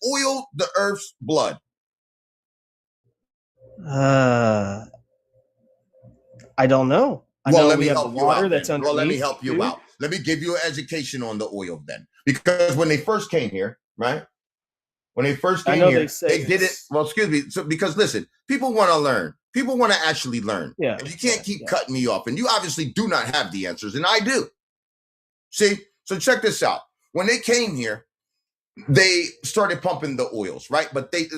oil the earth's blood? I don't know. Let me help you out. Let me help you out. Let me give you an education on the oil then. Because when they first came here, right? When they first came here, they did it. Well, excuse me. So, because listen, people want to learn. People want to actually learn. Yeah. And you can't keep cutting me off. And you obviously do not have the answers. And I do. See? So check this out. When they came here, they started pumping the oils, right? But they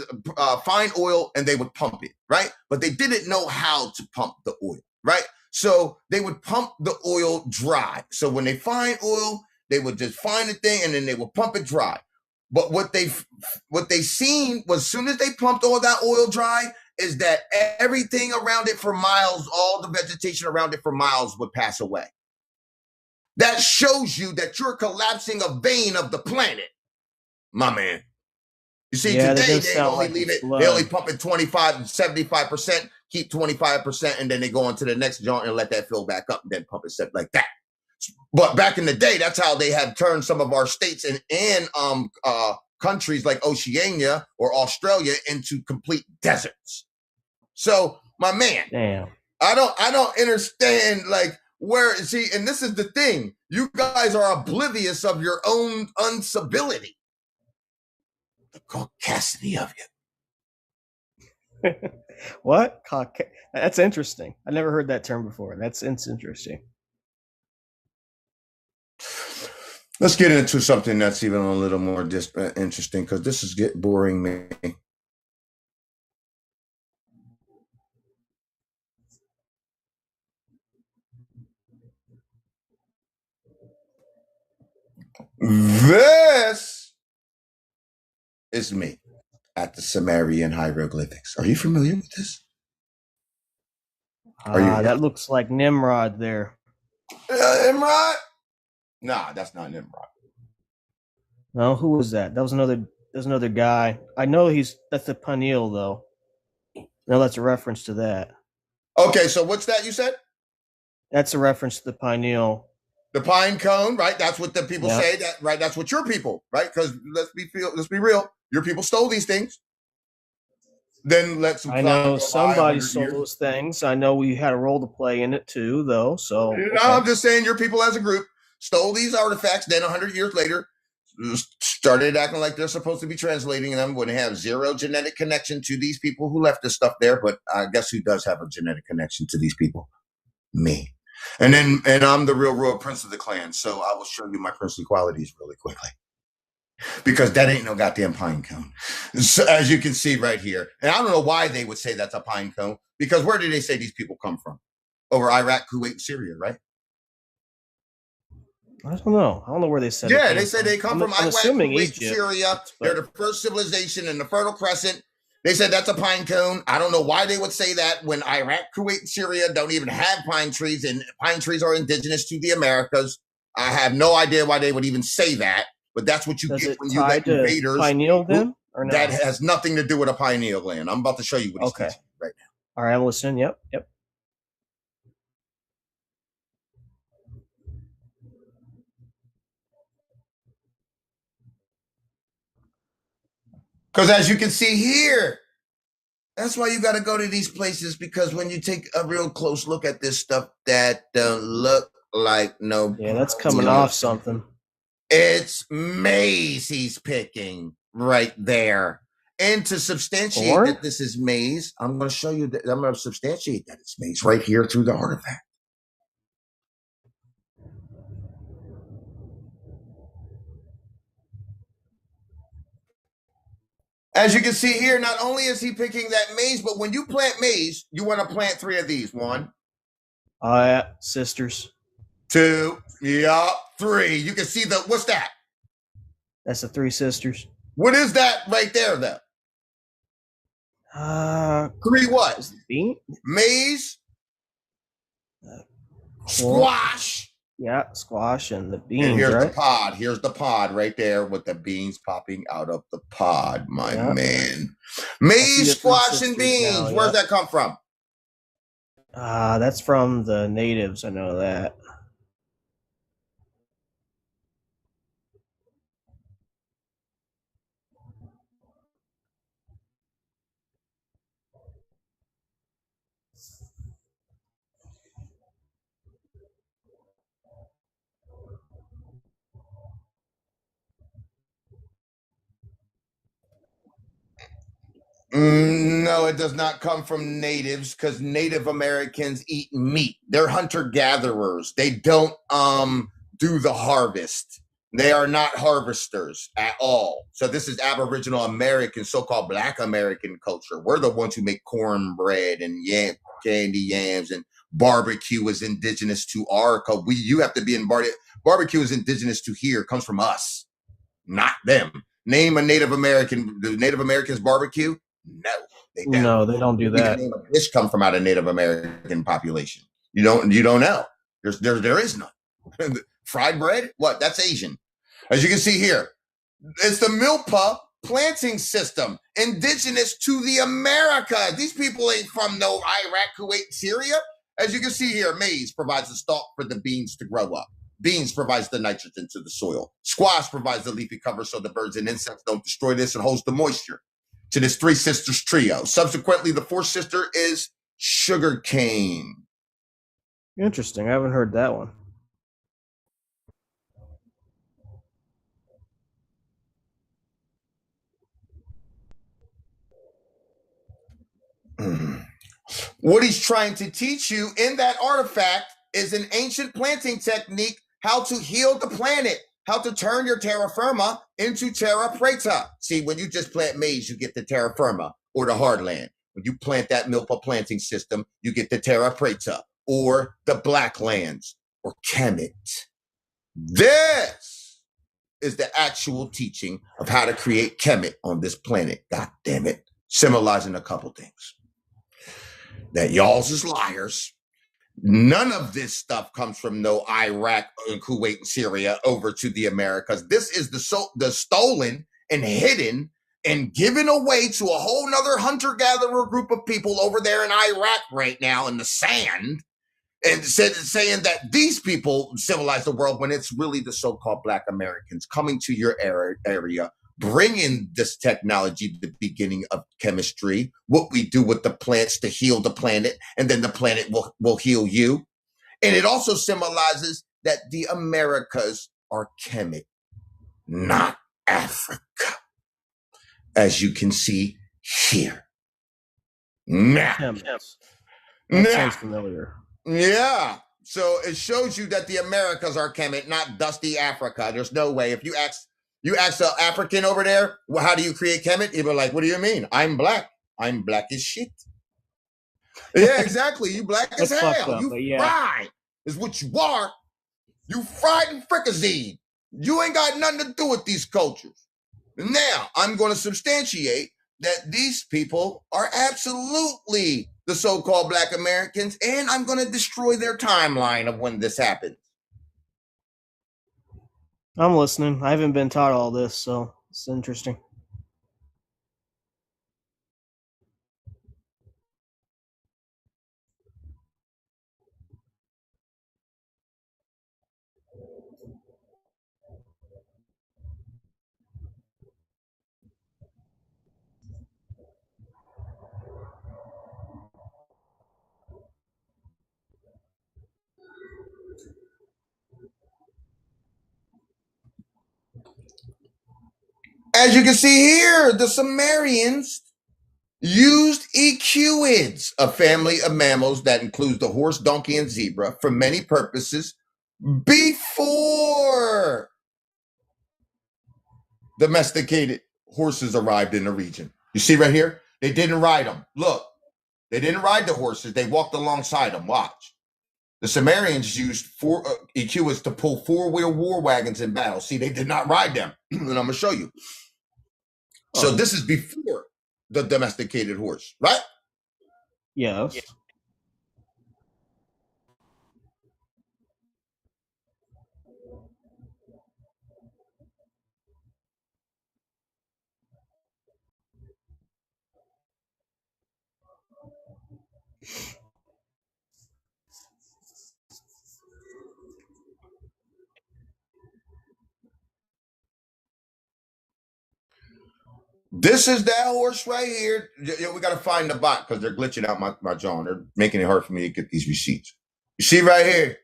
find oil and they would pump it, right? But they didn't know how to pump the oil, right? So they would pump the oil dry. So when they find oil, they would just find the thing and then they would pump it dry. But what they seen was, as soon as they pumped all that oil dry, is that everything around it for miles, all the vegetation around it for miles would pass away. That shows you that you're collapsing a vein of the planet, my man. You see, today they only leave it, they only pump it 25 and 75%, keep 25%, and then they go on to the next joint and let that fill back up and then pump it like that. But back in the day, that's how they had turned some of our states and countries like Oceania or Australia into complete deserts. So, my man, damn, I don't understand, like, where, see, and this is the thing. You guys are oblivious of your own uncivility. The caucasity of you. What? That's interesting. I never heard that term before. It's interesting. Let's get into something that's even a little more interesting, because this is getting boring me. This is me at the Sumerian hieroglyphics. Are you familiar with this? That looks like Nimrod there. Nimrod? Nah, that's not Nimrod. No, who was that? That was another guy. I know that's the Peniel though. No, that's a reference to that. Okay, so what's that you said? That's a reference to the Peniel. The pine cone, right? That's what the people say. That right? That's what your people, right? Because let's be real. Your people stole these things. Then let some. I know somebody stole those things. I know we had a role to play in it too, though. So okay. I'm just saying, your people as a group stole these artifacts. Then 100 years later, started acting like they're supposed to be translating them when they have zero genetic connection to these people who left this stuff there. But I guess who does have a genetic connection to these people? Me. And I'm the real royal prince of the clan. So I will show you my princely qualities really quickly, because that ain't no goddamn pine cone. So, as you can see right here. And I don't know why they would say that's a pine cone, because where did they say these people come from? Over Iraq, Kuwait, and Syria, right? I don't know. I don't know where they said. Yeah, they say they come from Iraq, Kuwait, Egypt, Syria. They're the first civilization in the Fertile Crescent. They said that's a pine cone. I don't know why they would say that when Iraq, Kuwait, and Syria don't even have pine trees, and pine trees are indigenous to the Americas. I have no idea why they would even say that, but that's what you get when you let invaders. Pineal then, or no? That has nothing to do with a pineal gland. I'm about to show you what he's teaching right now. All right, I'm listening. Yep. Because as you can see here, that's why you got to go to these places, because when you take a real close look at this stuff, that don't look like no. Yeah, that's coming off something. It's maize he's picking right there. And to substantiate that this is maize, I'm going to show you that I'm going to substantiate that it's maize right here through the artifact. As you can see here, not only is he picking that maize, but when you plant maize, you want to plant 3 of these. 1. Yeah, sisters. 2. Yeah, 3. You can see what's that? That's the 3 sisters. What is that right there, though? 3 what? Bean? Maize. Squash. Yeah, squash and the beans. And here's the pod. Here's the pod right there with the beans popping out of the pod, my man. Maize, squash, and beans. Where's that come from? That's from the natives. I know that. No, it does not come from natives, because Native Americans eat meat. They're hunter-gatherers. They don't do the harvest. They are not harvesters at all. So this is Aboriginal American, so-called Black American culture. We're the ones who make cornbread and candy yams, and barbecue is indigenous to our culture. You have to be in barbecue is indigenous to here. It comes from us, not them. Name a Native American. The Native Americans barbecue? No, they don't. No, they don't do that. Name a dish come from out of Native American population. You don't know. There is none. Fried bread? What? That's Asian. As you can see here, it's the milpa planting system, indigenous to the Americas. These people ain't from no Iraq, Kuwait, Syria. As you can see here, maize provides the stalk for the beans to grow up. Beans provides the nitrogen to the soil. Squash provides the leafy cover so the birds and insects don't destroy this, and holds the moisture to this 3 sisters trio. Subsequently, the 4th sister is sugar cane. Interesting. I haven't heard that one. What he's trying to teach you in that artifact is an ancient planting technique, how to heal the planet, how to turn your terra firma into terra preta. See, when you just plant maize, you get the terra firma or the hardland. When you plant that milpa planting system, you get the terra preta or the black lands or Kemet. This is the actual teaching of how to create Kemet on this planet. God damn it. Symbolizing a couple things. That y'all's is liars. None of this stuff comes from no Iraq, Kuwait, and Syria over to the Americas. This is the stolen and hidden and given away to a whole nother hunter-gatherer group of people over there in Iraq right now in the sand, and saying that these people civilize the world when it's really the so-called Black Americans coming to your area, bringing this technology, the beginning of chemistry, what we do with the plants to heal the planet, and then the planet will heal you. And it also symbolizes that the Americas are Kemet, not Africa, as you can see here. Now, that sounds familiar. Yeah. So it shows you that the Americas are Kemet, not dusty Africa. There's no way. If you ask an African over there, well, how do you create Kemet? He'll be like, what do you mean? I'm black. I'm black as shit. Yeah, exactly. You black as hell. Up, you fried is what you are. You fried and fricasseed. You ain't got nothing to do with these cultures. Now, I'm going to substantiate that these people are absolutely the so-called Black Americans, and I'm going to destroy their timeline of when this happened. I'm listening. I haven't been taught all this, so it's interesting. As you can see here, the Sumerians used equids, a family of mammals that includes the horse, donkey, and zebra, for many purposes before domesticated horses arrived in the region. You see right here? They didn't ride them. Look, they didn't ride the horses. They walked alongside them. Watch. The Sumerians used equids to pull four-wheel war wagons in battle. See, they did not ride them. And I'm going to show you. So this is before the domesticated horse, right? Yes. Yeah. This is that horse right here. We got to find the bot because they're glitching out my John. They're making it hard for me to get these receipts. You see right here.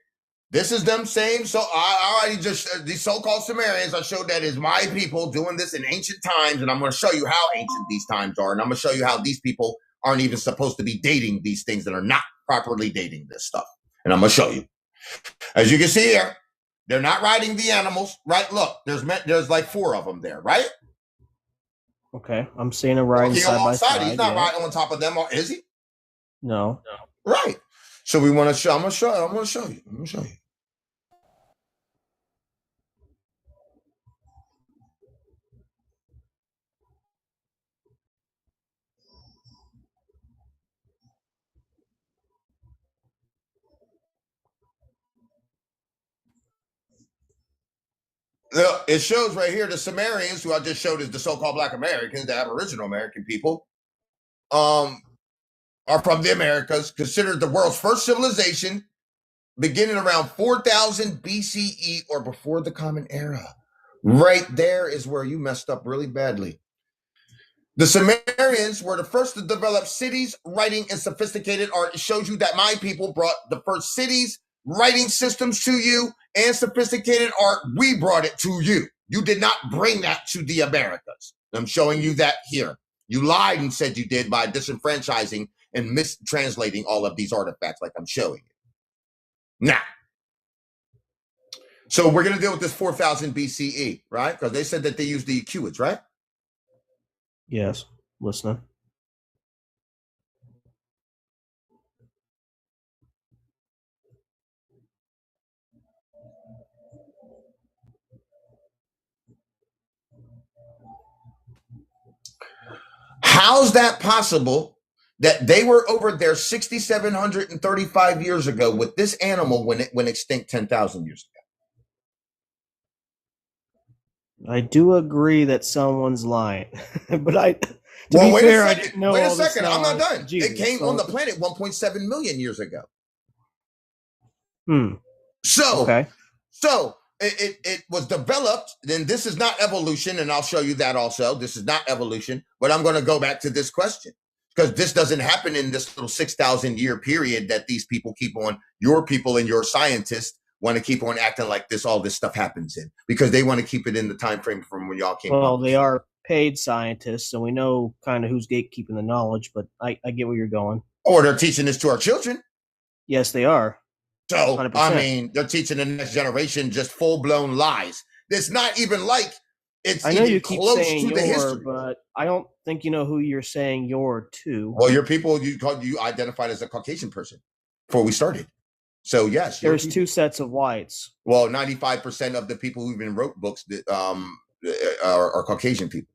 This is them same. So I already just, these so-called Sumerians, I showed that is my people doing this in ancient times. And I'm going to show you how ancient these times are. And I'm going to show you how these people aren't even supposed to be dating these things that are not properly dating this stuff. And I'm going to show you. As you can see here, they're not riding the animals, right? Look, there's like 4 of them there, right? Okay, I'm seeing a riding side by side. He's not riding on top of them, is he? No. Right. So we want to show. I'm going to show you. It shows right here the Sumerians, who I just showed as the so-called Black Americans, the Aboriginal American people, are from the Americas, considered the world's first civilization, beginning around 4000 BCE or before the Common Era. Right there is where you messed up really badly. The Sumerians were the first to develop cities, writing, and sophisticated art. It shows you that my people brought the first cities, writing systems to you, and sophisticated art. We brought it to you. You did not bring that to the Americas. I'm showing you that here. You lied and said you did by disenfranchising and mistranslating all of these artifacts like I'm showing you. Now, so we're going to deal with this 4000 BCE, right? Because they said that they used the Equids, right? Yes, listening. How's that possible that they were over there 6,735 years ago with this animal when it went extinct 10,000 years ago? I do agree that someone's lying, but I didn't know. Wait a all this second. I'm not done. Jesus, it came on the planet 1.7 million years ago. So, okay. So it was developed. Then this is not evolution, and I'll show you that also. This is not evolution, but I'm going to go back to this question because this doesn't happen in this little 6,000 year period that these people keep on. Your people and your scientists want to keep on acting like this. All this stuff happens in because they want to keep it in the time frame from when y'all came. Well, they are paid scientists, and we know kind of who's gatekeeping the knowledge. But I get where you're going. Or they're teaching this to our children. Yes, they are. So, 100%. I mean, they're teaching the next generation just full-blown lies. It's not even like it's I know even you keep close saying to the your, history. but I don't think you know who you're saying you're to. Well, your people, you identified as a Caucasian person before we started. So, yes. There's two sets of whites. Well, 95% of the people who even wrote books that, are Caucasian people.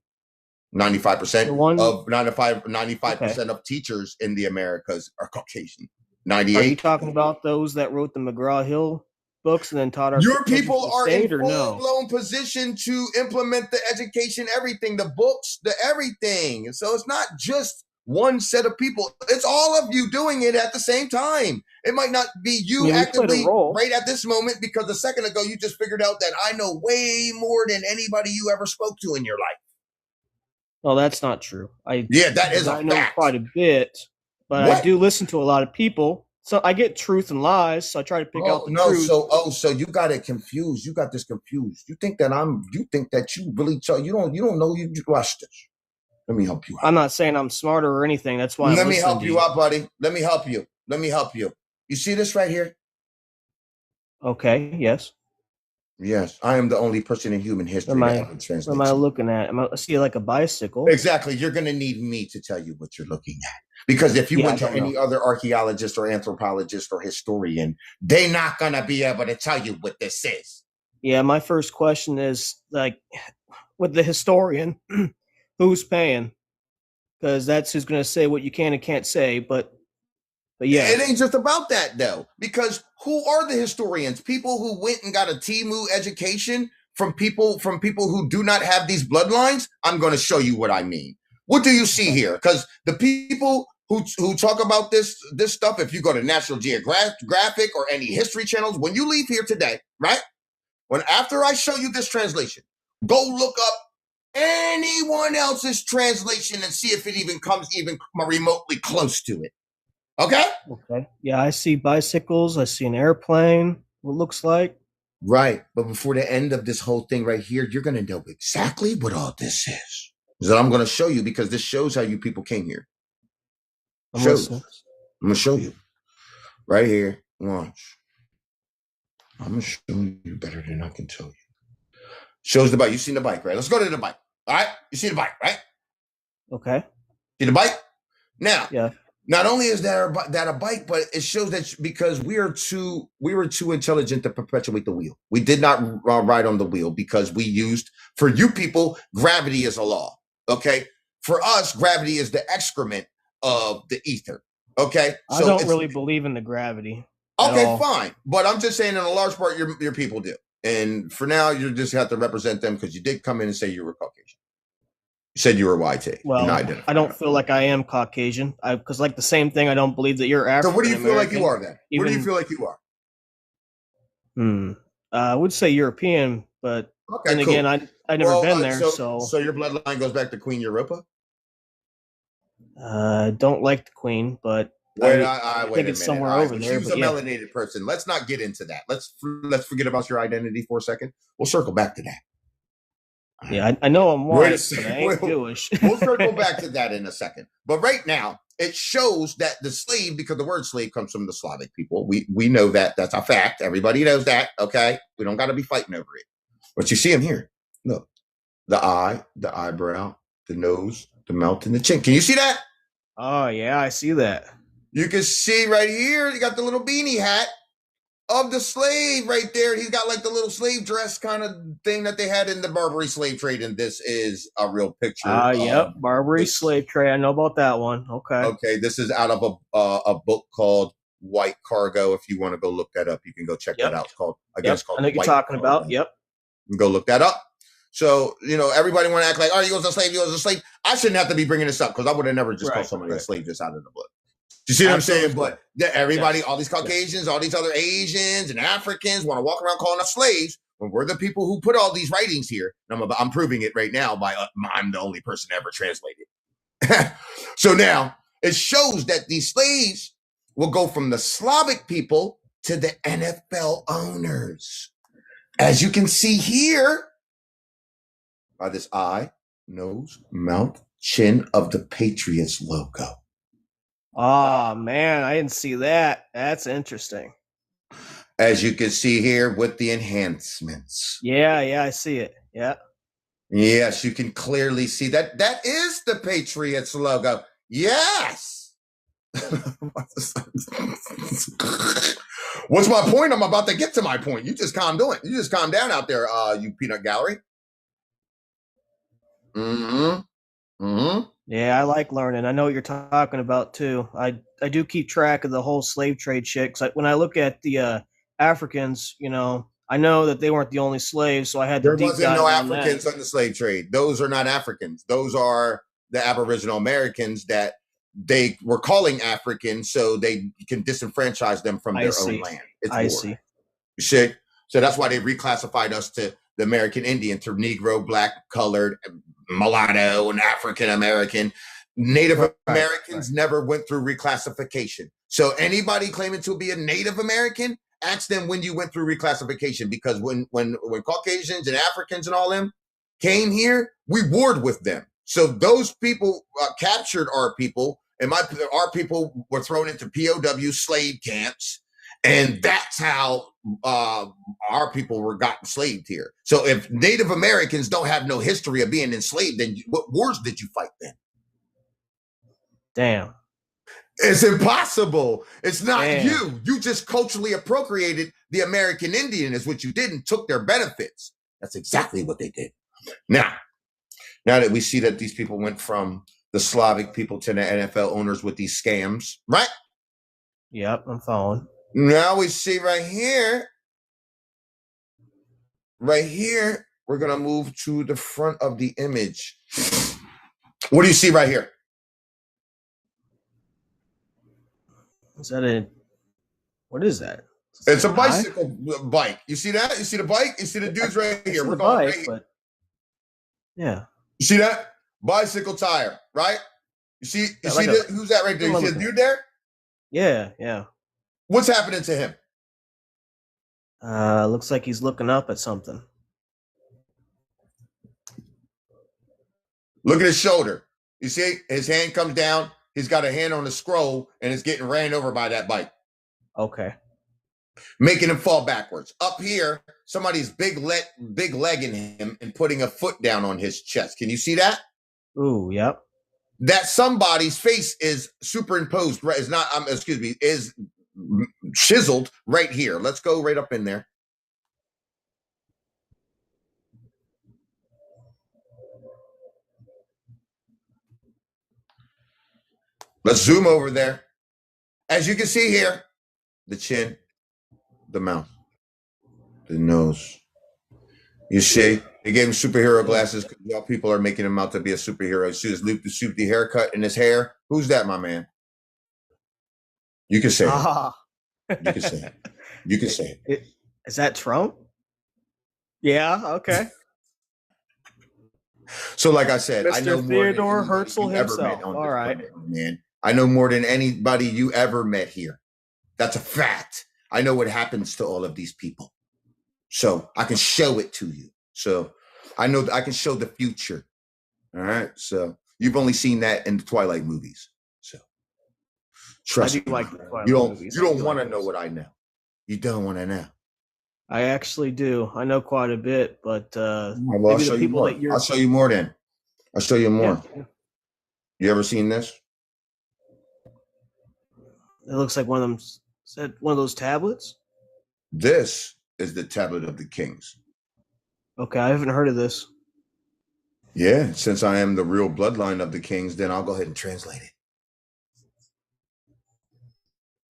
95% of 95% of teachers in the Americas are Caucasian. 98. Are you talking about those that wrote the McGraw-Hill books and then taught our your people are in full-blown no? position to implement the education, everything, the books, the everything. So it's not just one set of people. It's all of you doing it at the same time. It might not be you actively right at this moment because a second ago you just figured out that I know way more than anybody you ever spoke to in your life. Well, that's not true. That is I know quite a bit. But I do listen to a lot of people, so I get truth and lies. So I try to pick out the truth. So you got it confused. You got this confused. You think that you really you don't know you watch this. Let me help you out. I'm not saying I'm smarter or anything. That's why. Let me help you out, buddy. Let me help you. You see this right here? Okay. Yes. Yes, I am the only person in human history that ever translates. What am I looking at? I see like a bicycle. Exactly. You're going to need me to tell you what you're looking at. Because if you went to any other archaeologist or anthropologist or historian, they're not going to be able to tell you what this is. Yeah, my first question is, like, with the historian, who's paying? Because that's who's going to say what you can and can't say. But yeah. It ain't just about that, though. Because who are the historians? People who went and got a Timu education from people who do not have these bloodlines? I'm going to show you what I mean. What do you see here? Because the people who talk about this stuff, if you go to National Geographic or any history channels, when you leave here today, right? After I show you this translation, go look up anyone else's translation and see if it even comes even remotely close to it. Okay? Okay. Yeah, I see bicycles. I see an airplane, what looks like. Right. But before the end of this whole thing right here, you're going to know exactly what all this is. That I'm going to show you because this shows how you people came here. I'm going to show you. Right here. Watch. I'm going to show you better than I can tell you. Shows the bike. You've seen the bike, right? Let's go to the bike. All right? You see the bike, right? Okay. See the bike? Now, yeah. Not only is that a bike, but it shows that because we were too intelligent to perpetuate the wheel. We did not ride on the wheel because we used, for you people, gravity is a law. Okay. For us, gravity is the excrement of the ether. Okay. I don't really believe in the gravity. Okay, fine. But I'm just saying in a large part, your people do. And for now, you just have to represent them because you did come in and say you were Caucasian. You said you were YT. Well, I don't feel like I am Caucasian. Because like the same thing, I don't believe that you're African. So what do you feel like you are then? What do you feel like you are? I would say European, but then again, I've never been there. So your bloodline goes back to Queen Europa? Don't like the Queen, but I think it's somewhere over there. She was a melanated person. Let's not get into that. Let's forget about your identity for a second. We'll circle back to that. Yeah, I know I'm white, but I ain't Jewish. We'll circle back to that in a second. But right now, it shows that the slave, because the word slave comes from the Slavic people. We know that. That's a fact. Everybody knows that. Okay. We don't got to be fighting over it. But you see him here. Look, the eye, the eyebrow, the nose, the mouth, and the chin. Can you see that? Oh, yeah, I see that. You can see right here, you got the little beanie hat of the slave right there. He's got like the little slave dress kind of thing that they had in the Barbary slave trade. And this is a real picture. Yep, Barbary slave trade. I know about that one. Okay. Okay, this is out of a book called White Cargo. If you want to go look that up, you can go check that out. It's called, it's called I know what you're talking about. Yep. You can go look that up. So, everybody want to act like, oh, you was a slave, you was a slave. I shouldn't have to be bringing this up because I would have never just called somebody a slave just out of the blue. You see what I'm saying? But everybody, all these Caucasians, all these other Asians and Africans want to walk around calling us slaves when we're the people who put all these writings here. And I'm proving it right now by I'm the only person ever translated. So now it shows that these slaves will go from the Slavic people to the NFL owners. As you can see here, by this eye, nose, mouth, chin of the Patriots logo. Oh, man, I didn't see that. That's interesting. As you can see here with the enhancements. Yeah, I see it. Yeah. Yes, you can clearly see that. That is the Patriots logo. Yes. What's my point? I'm about to get to my point. You just calm down. You just calm down out there, you peanut gallery. Yeah, I like learning. I know what you're talking about too. I do keep track of the whole slave trade shit. 'Cause when I look at the Africans, I know that they weren't the only slaves, so I had to deep dive. There wasn't no Africans on the slave trade. Those are not Africans. Those are the Aboriginal Americans that they were calling Africans so they can disenfranchise them from their own land. I see. You see? So that's why they reclassified us to the American Indian, to Negro, Black, Colored, Mulatto, and African American. Native Americans never went through reclassification. So anybody claiming to be a Native American, ask them when you went through reclassification, because when Caucasians and Africans and all them came here, we warred with them. So those people captured our people, and our people were thrown into POW slave camps, and that's how our people were got enslaved here. So if Native Americans don't have no history of being enslaved, then what wars did you fight then? Damn. It's impossible. It's not you. You just culturally appropriated the American Indian is what you did, and took their benefits. That's exactly what they did. Now that we see that these people went from the Slavic people to the NFL owners with these scams, right? Yep, I'm following. Now we see right here, we're going to move to the front of the image. What do you see right here? What is that? It's a bicycle bike. You see that? You see the bike? You see the dudes right here? We're going right here. But yeah. You see that? Bicycle tire, right? You see who's that right there? You see the dude there? Yeah. What's happening to him? Looks like he's looking up at something. Look at his shoulder. You see his hand comes down. He's got a hand on the scroll, and it's getting ran over by that bike. Okay. Making him fall backwards. Up here, somebody's big legging him and putting a foot down on his chest. Can you see that? Ooh, yep. That somebody's face is superimposed, right? Is chiseled right here. Let's go right up in there. Let's zoom over there. As you can see here, the chin, the mouth, the nose. You see, they gave him superhero glasses because y'all people are making him out to be a superhero. You see his loop the haircut in his hair. Who's that, my man? You can say it. You can say it. You can say it. Is that Trump? Yeah, okay. So like I said, Mr. I know Theodore Herzl himself. All right. Man. I know more than anybody you ever met here. That's a fact. I know what happens to all of these people. So I can show it to you. So I know that I can show the future. All right. So you've only seen that in the Twilight movies. So Trust I do me. like the Twilight You don't movies. you don't want to know what I know. You don't want to know. I actually do. I know quite a bit, but Well, maybe I'll show the you people more. that you're. I'll show you more then. I'll show you more. Yeah, You ever seen this? it looks like one of them. Said one of those tablets. This is the Tablet of the Kings. Okay, I haven't heard of this. Yeah, since I am the real bloodline of the kings, then I'll go ahead and translate it.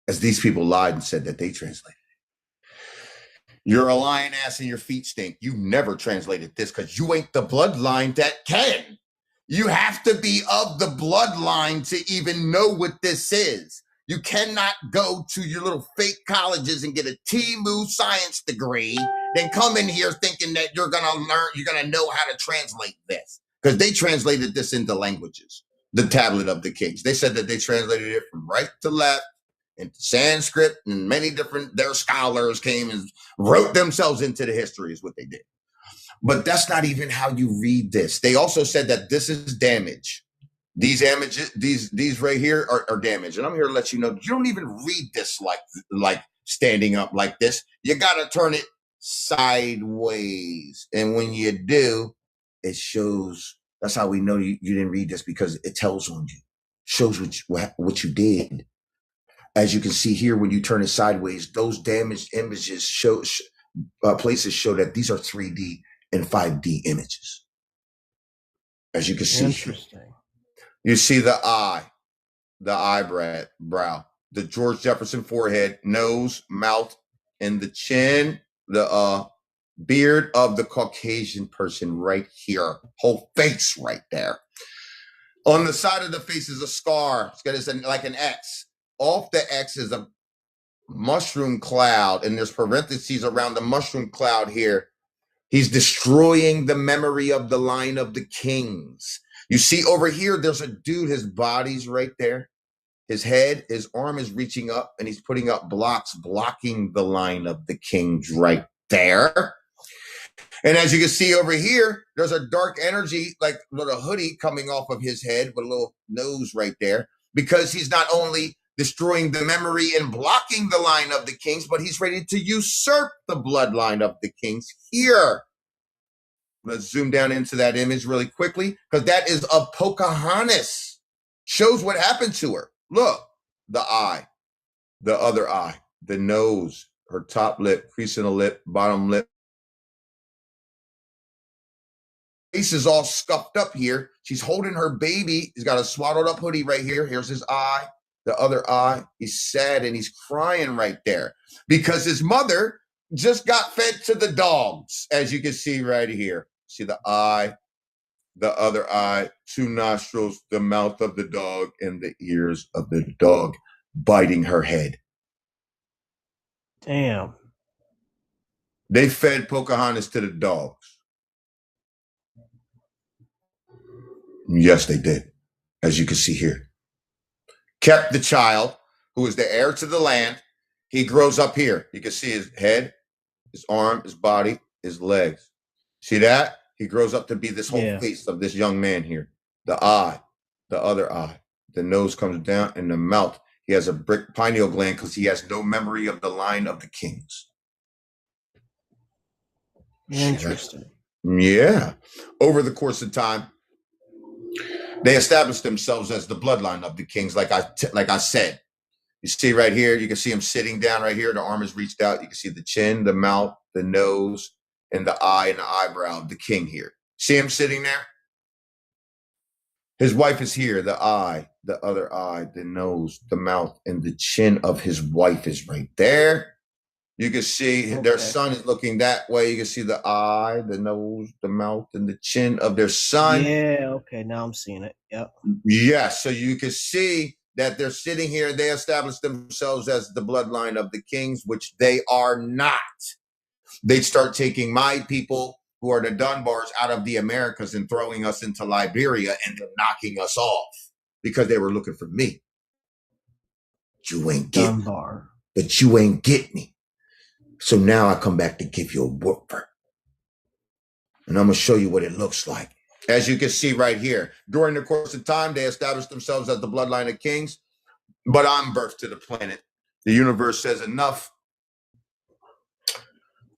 As these people lied and said that they translated it. You're a lying ass and your feet stink. You never translated this because you ain't the bloodline that can. You have to be of the bloodline to even know what this is. You cannot go to your little fake colleges and get a Timu science degree, then come in here thinking that you're going to know how to translate this. Because they translated this into languages, the Tablet of the Kings. They said that they translated it from right to left into Sanskrit, and many different, their scholars came and wrote themselves into the history is what they did. But that's not even how you read this. They also said that this is damage. These images, these right here are damaged. And I'm here to let you know, you don't even read this like standing up like this. You got to turn it sideways. And when you do, it shows. That's how we know you didn't read this, because it tells on you. Shows what you did. As you can see here, when you turn it sideways, those damaged images show places show that these are 3D and 5D images. As you can see. Interesting. You see the eyebrow, the George Jefferson forehead, nose, mouth, and the chin, the beard of the Caucasian person right here, whole face right there. On the side of the face is a scar. It's got like an X. Off the X is a mushroom cloud, and there's parentheses around the mushroom cloud here. He's destroying the memory of the line of the kings. You see over here, there's a dude, his body's right there. His head, his arm is reaching up, and he's putting up blocks, blocking the line of the kings right there. And as you can see over here, there's a dark energy, like a little hoodie coming off of his head with a little nose right there, because he's not only destroying the memory and blocking the line of the kings, but he's ready to usurp the bloodline of the kings here. Let's zoom down into that image really quickly, because that is of Pocahontas. Shows what happened to her. Look, the eye, the other eye, the nose, her top lip, crease in the lip, bottom lip. Face is all scuffed up here. She's holding her baby. He's got a swaddled up hoodie right here. Here's his eye, the other eye. He's sad and he's crying right there because his mother just got fed to the dogs, as you can see right here. See the eye, the other eye, two nostrils, the mouth of the dog, and the ears of the dog biting her head. Damn. They fed Pocahontas to the dogs. Yes, they did, as you can see here. Kept the child, who is the heir to the land. He grows up here. You can see his head, his arm, his body, his legs. See that? He grows up to be this whole face of this young man here. The eye, the other eye, the nose comes down, and the mouth. He has a brick pineal gland because he has no memory of the line of the kings. Interesting. Yeah. Over the course of time, they established themselves as the bloodline of the kings, like I said. You see right here, you can see him sitting down right here. The arm is reached out. You can see the chin, the mouth, the nose, and the eye and the eyebrow of the king here. See him sitting there? His wife is here. The eye, the other eye, the nose, the mouth, and the chin of his wife is right there. You can see their son is looking that way. You can see the eye, the nose, the mouth, and the chin of their son. Yeah, okay, now I'm seeing it. Yep. Yes, so you can see that they're sitting here. They established themselves as the bloodline of the kings, which they are not. They'd start taking my people, who are the Dunbars, out of the Americas and throwing us into Liberia and then knocking us off because they were looking for me. You ain't get me. But you ain't get me. So now I come back to give you a whooper. And I'm going to show you what it looks like. As you can see right here, during the course of time, they established themselves as the bloodline of kings. but I'm birth to the planet. The universe says enough.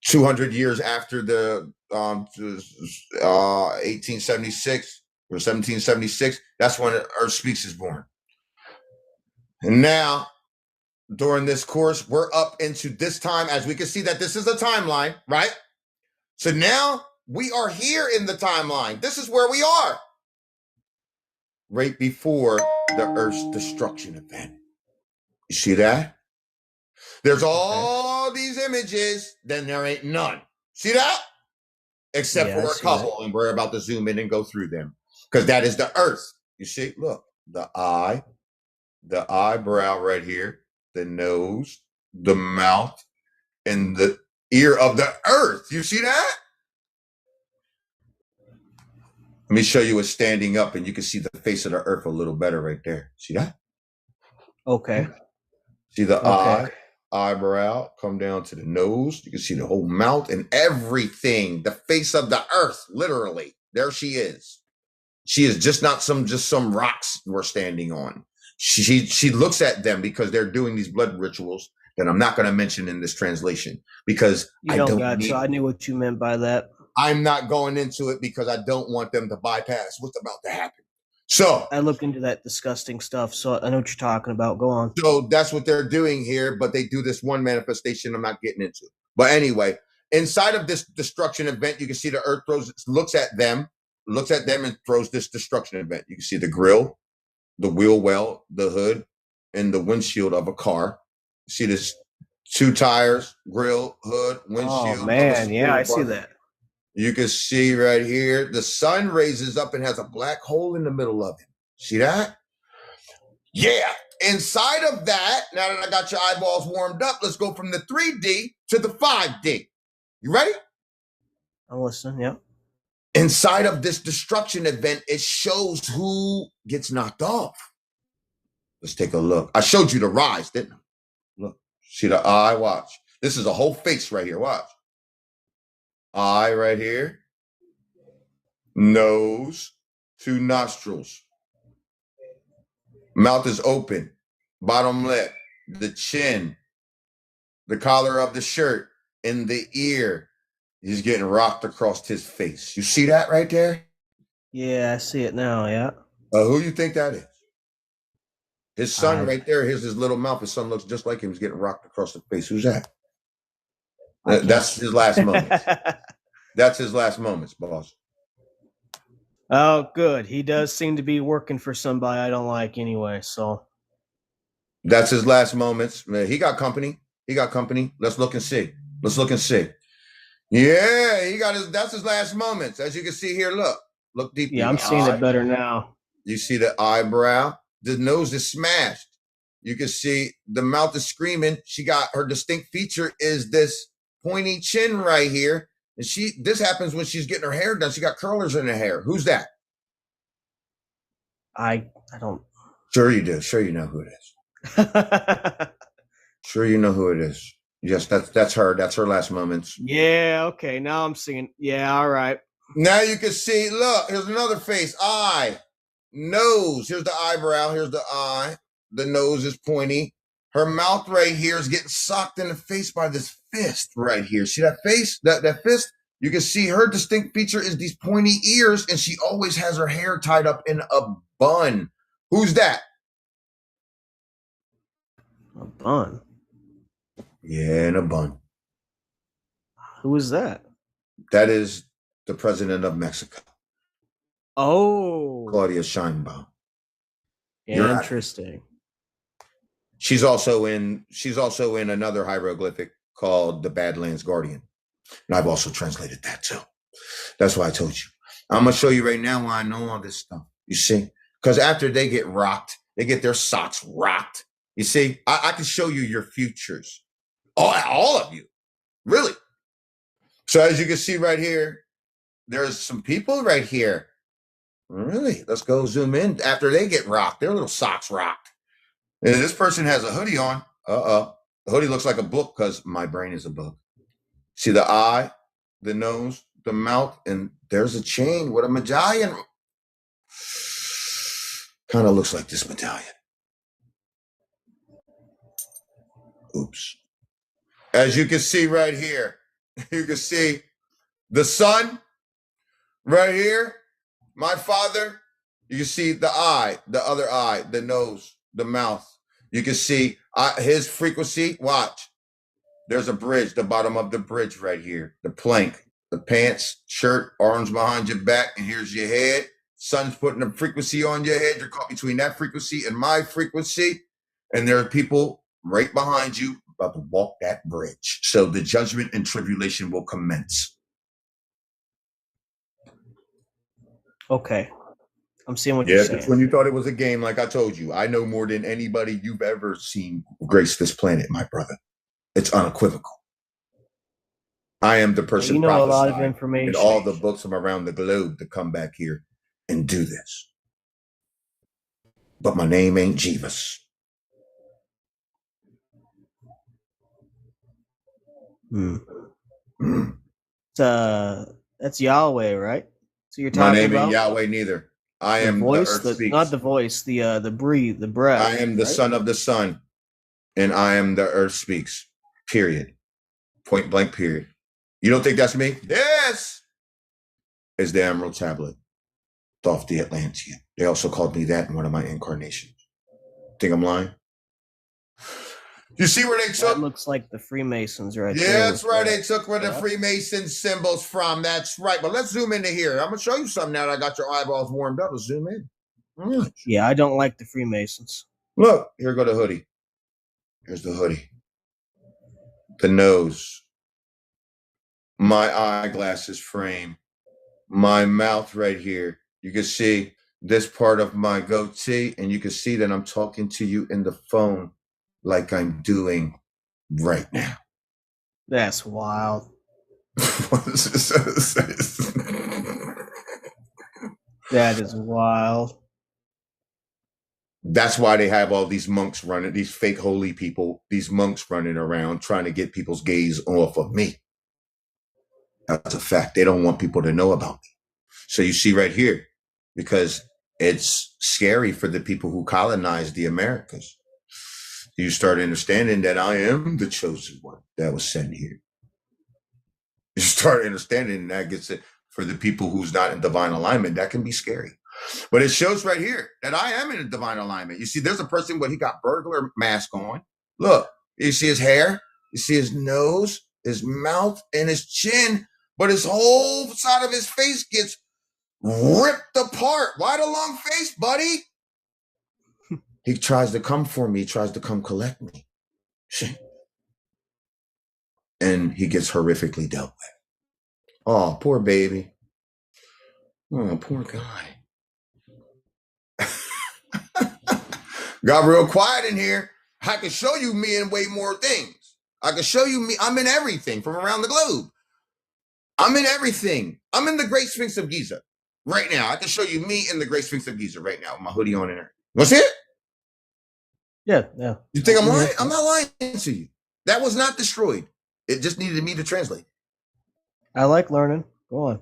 200 years after the 1876 or 1776, that's when Earth Speaks is born. And now, during this course, we're up into this time. As we can see that this is a timeline, right? So now we are here in the timeline. This is where we are. Right before the Earth's destruction event. You see that? There's all these images, then there ain't none. See that? Except for a couple, and we're about to zoom in and go through them. Because that is the Earth. You see, look, the eye, the eyebrow right here, the nose, the mouth, and the ear of the Earth. You see that? Let me show you it standing up, and you can see the face of the Earth a little better right there. See that? Okay. See the eye, eyebrow, come down to the nose. You can see the whole mouth and everything. The face of the Earth, literally. There she is. She is just not some rocks we're standing on. She looks at them because they're doing these blood rituals that I'm not going to mention in this translation because I knew what you meant by that. I'm not going into it because I don't want them to bypass what's about to happen. So I looked into that disgusting stuff, so I know what you're talking about. Go on. So that's what they're doing here, but they do this one manifestation I'm not getting into. But anyway, inside of this destruction event, you can see the Earth looks at them and throws this destruction event. You can see the grill, the wheel well, the hood, and the windshield of a car. You see this 2 tires, grill, hood, windshield. Oh man, yeah, I see that. You can see right here, the sun raises up and has a black hole in the middle of it. See that? Yeah. Inside of that, now that I got your eyeballs warmed up, let's go from the 3D to the 5D. You ready? I'm listening, yeah. Inside of this destruction event, it shows who gets knocked off. Let's take a look. I showed you the rise, didn't I? Look, see the eye, watch. This is a whole face right here, watch. Eye right here. Nose, 2 nostrils. Mouth is open. Bottom lip, the chin, the collar of the shirt, and the ear. He's getting rocked across his face. You see that right there? Yeah, I see it now, yeah. Who you think that is? His son right there. Here's his little mouth. His son looks just like him. He's getting rocked across the face. Who's that? That's his last moments. That's his last moments, boss. Oh, good. He does seem to be working for somebody I don't like anyway, so. That's his last moments. Man, he got company. He got company. Let's look and see. Let's look and see. Yeah, that's his last moments. As you can see here, look deep. Yeah, I'm seeing it better now. You see the eyebrow. The nose is smashed. You can see the mouth is screaming. She got her distinct feature is this pointy chin right here. And this happens when she's getting her hair done. She got curlers in her hair. Who's that? I don't. Sure you do. Sure you know who it is. Sure you know who it is. Yes, that's her. That's her last moments. Yeah, okay. Now I'm seeing. Yeah, all right. Now you can see, look, here's another face. Eye, nose. Here's the eyebrow. Here's the eye. The nose is pointy. Her mouth right here is getting socked in the face by this fist right here. See that face? That fist? You can see her distinct feature is these pointy ears, and she always has her hair tied up in a bun. Who's that? A bun? Yeah, in a bun. Who is that? That is the president of Mexico. Oh. Claudia Sheinbaum. Interesting. She's also in another hieroglyphic called the Badlands Guardian. And I've also translated that too. That's why I told you. I'm going to show you right now why I know all this stuff. You see? Because after they get rocked, they get their socks rocked. You see? I can show you your futures. All of you. Really. So as you can see right here, there's some people right here. Really? Let's go zoom in. After they get rocked, their little socks rocked. And this person has a hoodie on. The hoodie looks like a book because my brain is a book. See the eye, the nose, the mouth, and there's a chain with a medallion. Kind of looks like this medallion. Oops. As you can see right here, you can see the sun right here, my father. You can see the eye, the other eye, the nose, the mouth. You can see his frequency. Watch. There's a bridge, the bottom of the bridge right here. The plank, the pants, shirt, arms behind your back, and here's your head. Sun's putting a frequency on your head. You're caught between that frequency and my frequency. And there are people right behind you about to walk that bridge. So the judgment and tribulation will commence. Okay. I'm seeing what you're saying. When you thought it was a game, like I told you, I know more than anybody you've ever seen grace this planet, my brother. It's unequivocal. I am the person you know a lot of information in all the books from around the globe to come back here and do this. But my name ain't Jeeves. That's Yahweh, right? So you're talking my name about ain't Yahweh neither. I am voice, the earth speaks. not the voice, the breathe, the breath. I am the son of the sun, and I am the earth speaks. Period. Point blank. Period. You don't think that's me? Yes. It's the Emerald Tablet, Thoth the Atlantean. They also called me that in one of my incarnations. Think I'm lying? You see where they took? That looks like the Freemasons right there. Yeah, that's right. They took where the Freemason symbols from. That's right. But let's zoom into here. I'm going to show you something now that I got your eyeballs warmed up. Let's zoom in. Right. Yeah, I don't like the Freemasons. Look, here go the hoodie. Here's the hoodie. The nose. My eyeglasses frame. My mouth right here. You can see this part of my goatee, and you can see that I'm talking to you in the phone like I'm doing right now. That's wild. That is wild. That's why they have all these monks running, these fake holy people, these monks running around trying to get people's gaze off of me. That's a fact. They don't want people to know about me. So you see right here, because it's scary for the people who colonized the Americas. You start understanding that I am the chosen one that was sent here. You start understanding that gets it for the people who's not in divine alignment. That can be scary. But it shows right here that I am in a divine alignment. You see, there's a person when he got burglar mask on. Look, you see his hair, you see his nose, his mouth, and his chin, but his whole side of his face gets ripped apart. Why the long face, buddy? He tries to come for me, tries to come collect me. And he gets horrifically dealt with. Oh, poor baby. Oh, poor guy. Got real quiet in here. I can show you me in way more things. I can show you me. I'm in everything from around the globe. I'm in everything. I'm in the Great Sphinx of Giza right now. I can show you me in the Great Sphinx of Giza right now with my hoodie on in there. You want to see it? Yeah. You think I'm lying? I'm not lying to you. That was not destroyed. It just needed me to translate. I like learning. Go on.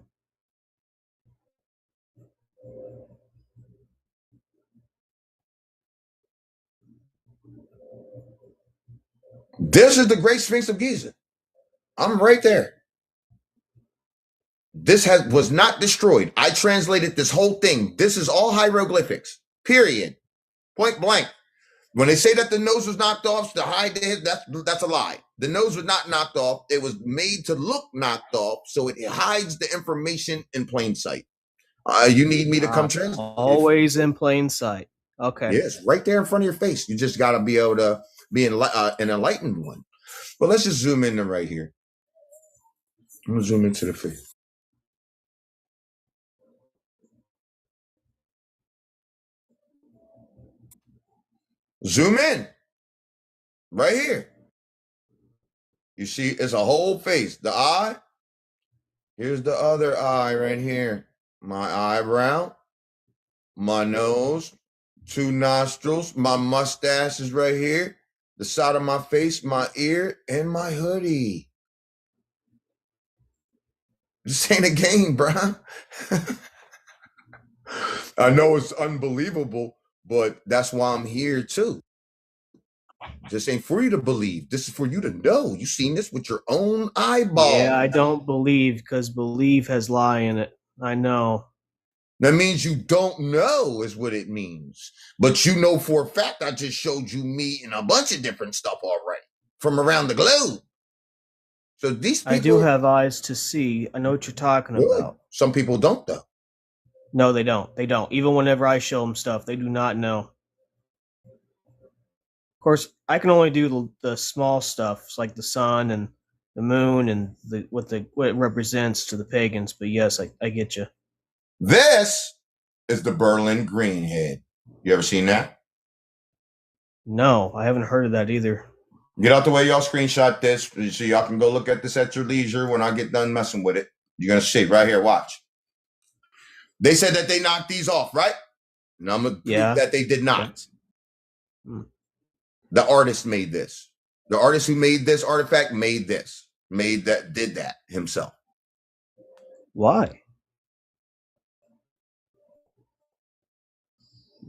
This is the Great Sphinx of Giza. I'm right there. This was not destroyed. I translated this whole thing. This is all hieroglyphics. Period. Point blank. When they say that the nose was knocked off to hide the head, that's a lie. The nose was not knocked off. It was made to look knocked off, so it hides the information in plain sight. You need me to come translate? Always in plain sight. Okay. Yes, right there in front of your face. You just got to be able to be an enlightened one. But let's just zoom in right here. I'm going to zoom into the face. Zoom in. Right here. You see, it's a whole face. The eye. Here's the other eye right here. My eyebrow. My nose. 2 nostrils. My mustache is right here. The side of my face, my ear, and my hoodie. This ain't a game, bro. I know it's unbelievable, but that's why I'm here too. This ain't for you to believe. This is for you to know. You seen this with your own eyeball. Yeah, I don't believe because believe has lie in it. I know. That means you don't know is what it means. But you know for a fact I just showed you me and a bunch of different stuff already from around the globe. So these people... I do have eyes to see. I know what you're talking about. Some people don't, though. No, they don't. They don't. Even whenever I show them stuff, they do not know. Of course, I can only do the small stuff, like the sun and the moon and what it represents to the pagans. But yes, I get you. This is the Berlin Greenhead. You ever seen that? No, I haven't heard of that either. Get out the way, y'all screenshot this so y'all can go look at this at your leisure when I get done messing with it. You're going to see right here. Watch. They said that they knocked these off, right? And I'm going to prove that they did not. Yeah. The artist made this. The artist who made this artifact made this. Did that himself. Why?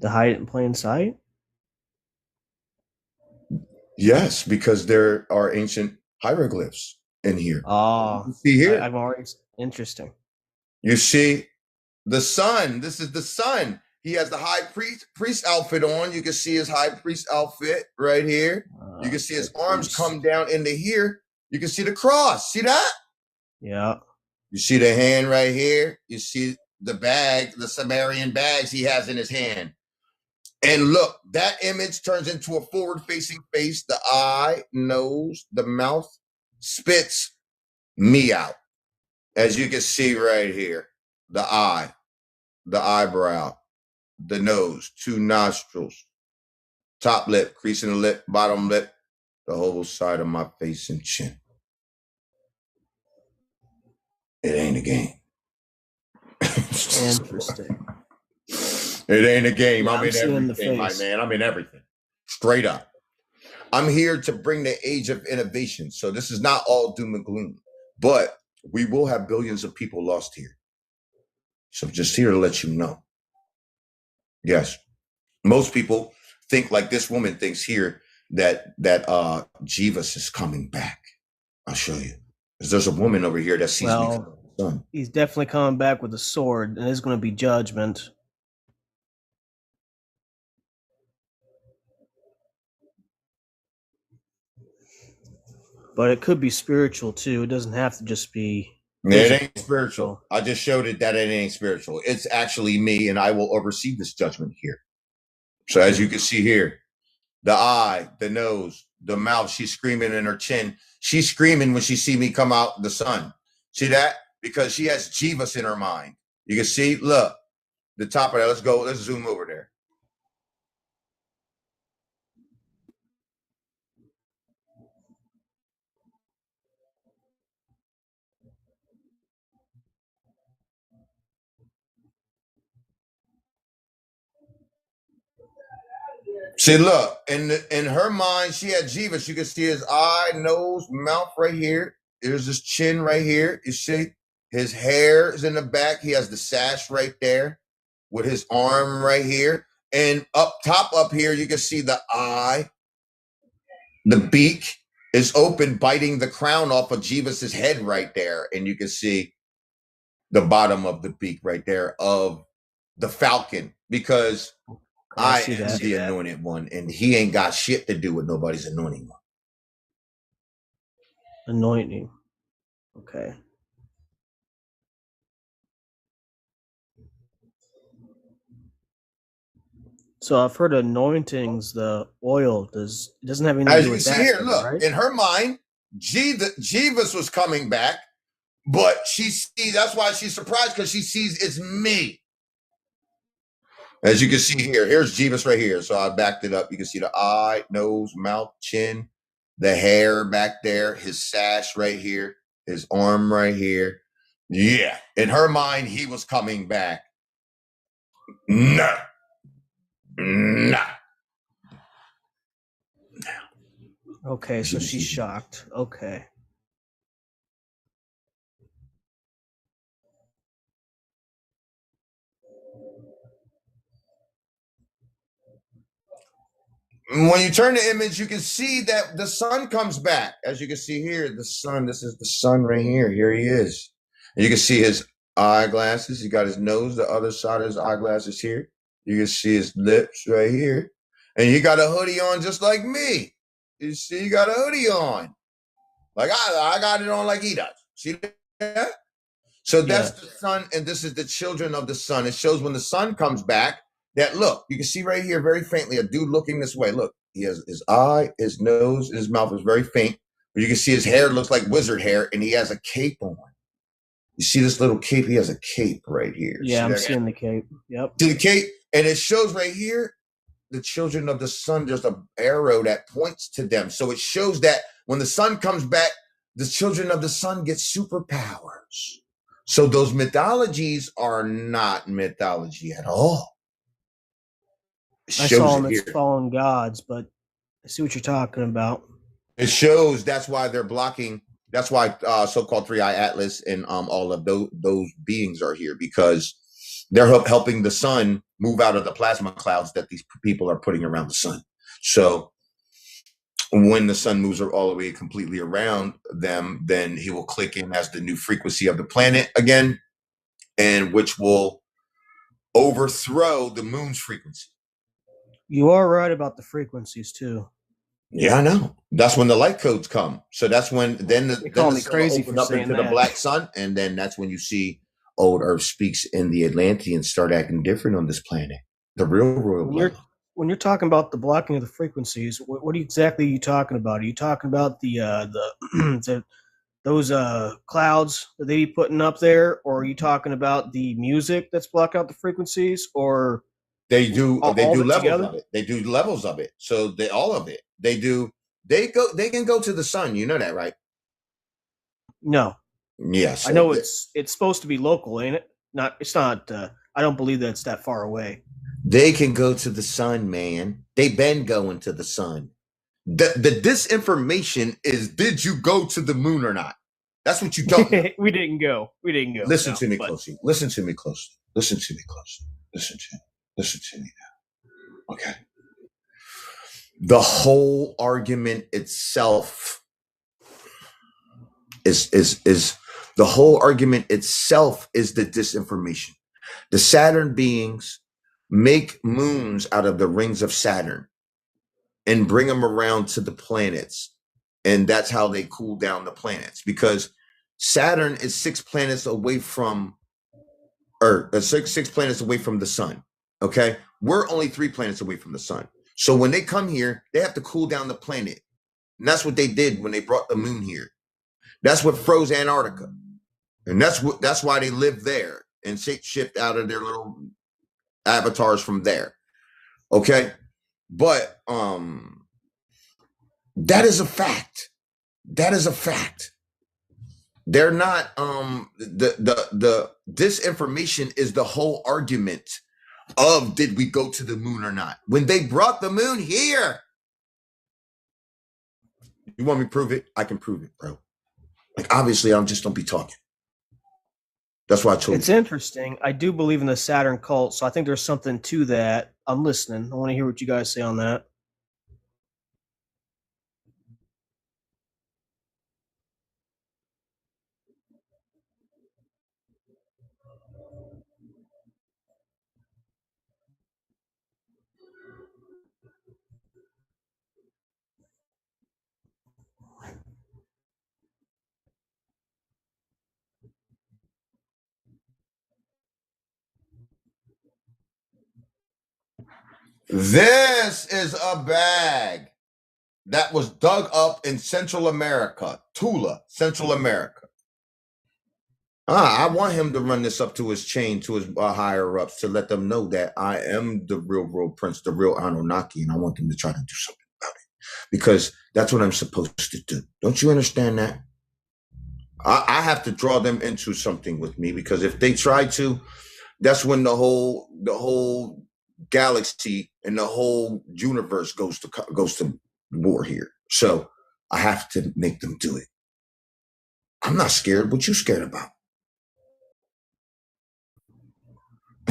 To hide it in plain sight? Yes, because there are ancient hieroglyphs in here. Oh, see here. I'm already interesting. You see the sun. This is the sun. He has the high priest outfit on. You can see his high priest outfit right here. You can see his arms come down into here. You can see the cross. See that? Yeah. You see the hand right here. You see the bag, the Sumerian bags he has in his hand. And look, that image turns into a forward-facing face. The eye, nose, the mouth spits me out. As you can see right here, the eye, the eyebrow, the nose, 2 nostrils, top lip, crease in the lip, bottom lip, the whole side of my face and chin. It ain't a game. Interesting. It ain't a game. Yeah, I'm in everything, my man. I'm in everything. Straight up. I'm here to bring the age of innovation. So this is not all doom and gloom, but we will have billions of people lost here. So just here to let you know. Yes. Most people think like this woman thinks here that Jeeves is coming back. I'll show you. Because there's a woman over here that sees me. He's definitely coming back with a sword, and there's going to be judgment. But it could be spiritual too. It doesn't have to just be physical. It ain't spiritual. I just showed it that it ain't spiritual. It's actually me, and I will oversee this judgment here. So as you can see here, the eye, the nose, the mouth, she's screaming in her chin. She's screaming when she see me come out the sun. See that? Because she has Jeeves in her mind. You can see, look, the top of that. Let's go. Let's zoom over there. See, look, in her mind, she had Jeeves. You can see his eye, nose, mouth right here. There's his chin right here. You see, his hair is in the back. He has the sash right there with his arm right here. And up top up here, you can see the eye. The beak is open, biting the crown off of Jeeves's head right there. And you can see the bottom of the beak right there of the falcon, because I am the anointed one, and he ain't got shit to do with nobody's anointing one. Anointing. Okay. So I've heard anointings, the oil doesn't have anything to do with that. As you see here, look, right? In her mind, Jeeves was coming back, but that's why she's surprised, because she sees it's me. As you can see here, here's Jeeves right here. So I backed it up. You can see the eye, nose, mouth, chin, the hair back there, his sash right here, his arm right here. Yeah. In her mind, he was coming back. No. No. Okay, so she's shocked. Okay. When you turn the image, you can see that the sun comes back. As you can see here, the sun, this is the sun right here. Here he is. And you can see his eyeglasses. He got his nose, the other side of his eyeglasses here. You can see his lips right here. And he got a hoodie on just like me. You see, he got a hoodie on. Like I got it on like he does. See that? So that's the sun, and this is the children of the sun. It shows when the sun comes back that, look, you can see right here very faintly a dude looking this way. Look, he has his eye, his nose, his mouth is very faint, but you can see his hair looks like wizard hair, and he has a cape on. You see this little cape? He has a cape right here. Yeah, I'm seeing the cape. Yep. See the cape? And it shows right here the children of the sun, there's an arrow that points to them. So it shows that when the sun comes back, the children of the sun get superpowers. So those mythologies are not mythology at all. I saw them as fallen gods, but I see what you're talking about. It shows that's why they're blocking. That's why so-called 3-Eye Atlas and all of those beings are here, because they're helping the sun move out of the plasma clouds that these people are putting around the sun. So when the sun moves all the way completely around them, then he will click in as the new frequency of the planet again, and which will overthrow the moon's frequency. You are right about the frequencies too. Yeah, I know. That's when the light codes come. So that's when then the sun will open up into the black sun, and then that's when you see old Earth speaks in the Atlanteans start acting different on this planet. The real royal blood. When you're talking about the blocking of the frequencies, what exactly are you talking about? Are you talking about the those clouds that they be putting up there, or are you talking about the music that's blocking out the frequencies, or they do levels of it? They do levels of it. So all of it. They can go to the sun. You know that, right? No. Yes. I know it's supposed to be local, ain't it? It's not. I don't believe that it's that far away. They can go to the sun, man. They been going to the sun. The disinformation is, did you go to the moon or not? That's what you don't know. We didn't go. Listen to me closely. Listen to me closely. Listen to me closely. Listen to me now. Okay. The whole argument itself is the whole argument itself is the disinformation. The Saturn beings make moons out of the rings of Saturn and bring them around to the planets. And that's how they cool down the planets, because Saturn is 6 planets away from Earth, 6 planets away from the sun. Okay. We're only 3 planets away from the sun. So when they come here, they have to cool down the planet. And that's what they did when they brought the moon here. That's what froze Antarctica. And that's why they live there and shift out of their little avatars from there. Okay. But that is a fact. That is a fact. They're not the disinformation is the whole argument of, did we go to the moon or not? When they brought the moon here. You want me to prove it? I can prove it, bro. Like, obviously, I just don't be talking. That's why I told you. It's interesting. I do believe in the Saturn cult, so I think there's something to that. I'm listening. I want to hear what you guys say on that. This is a bag that was dug up in Central America, Tula, Central America. I want him to run this up to his chain, to his higher ups, to let them know that I am the real prince, the real Anunnaki, and I want them to try to do something about it, because that's what I'm supposed to do. Don't you understand that? I have to draw them into something with me, because if they try to, that's when the whole galaxy and the whole universe goes to war here. So I have to make them do it. I'm not scared. What you scared about?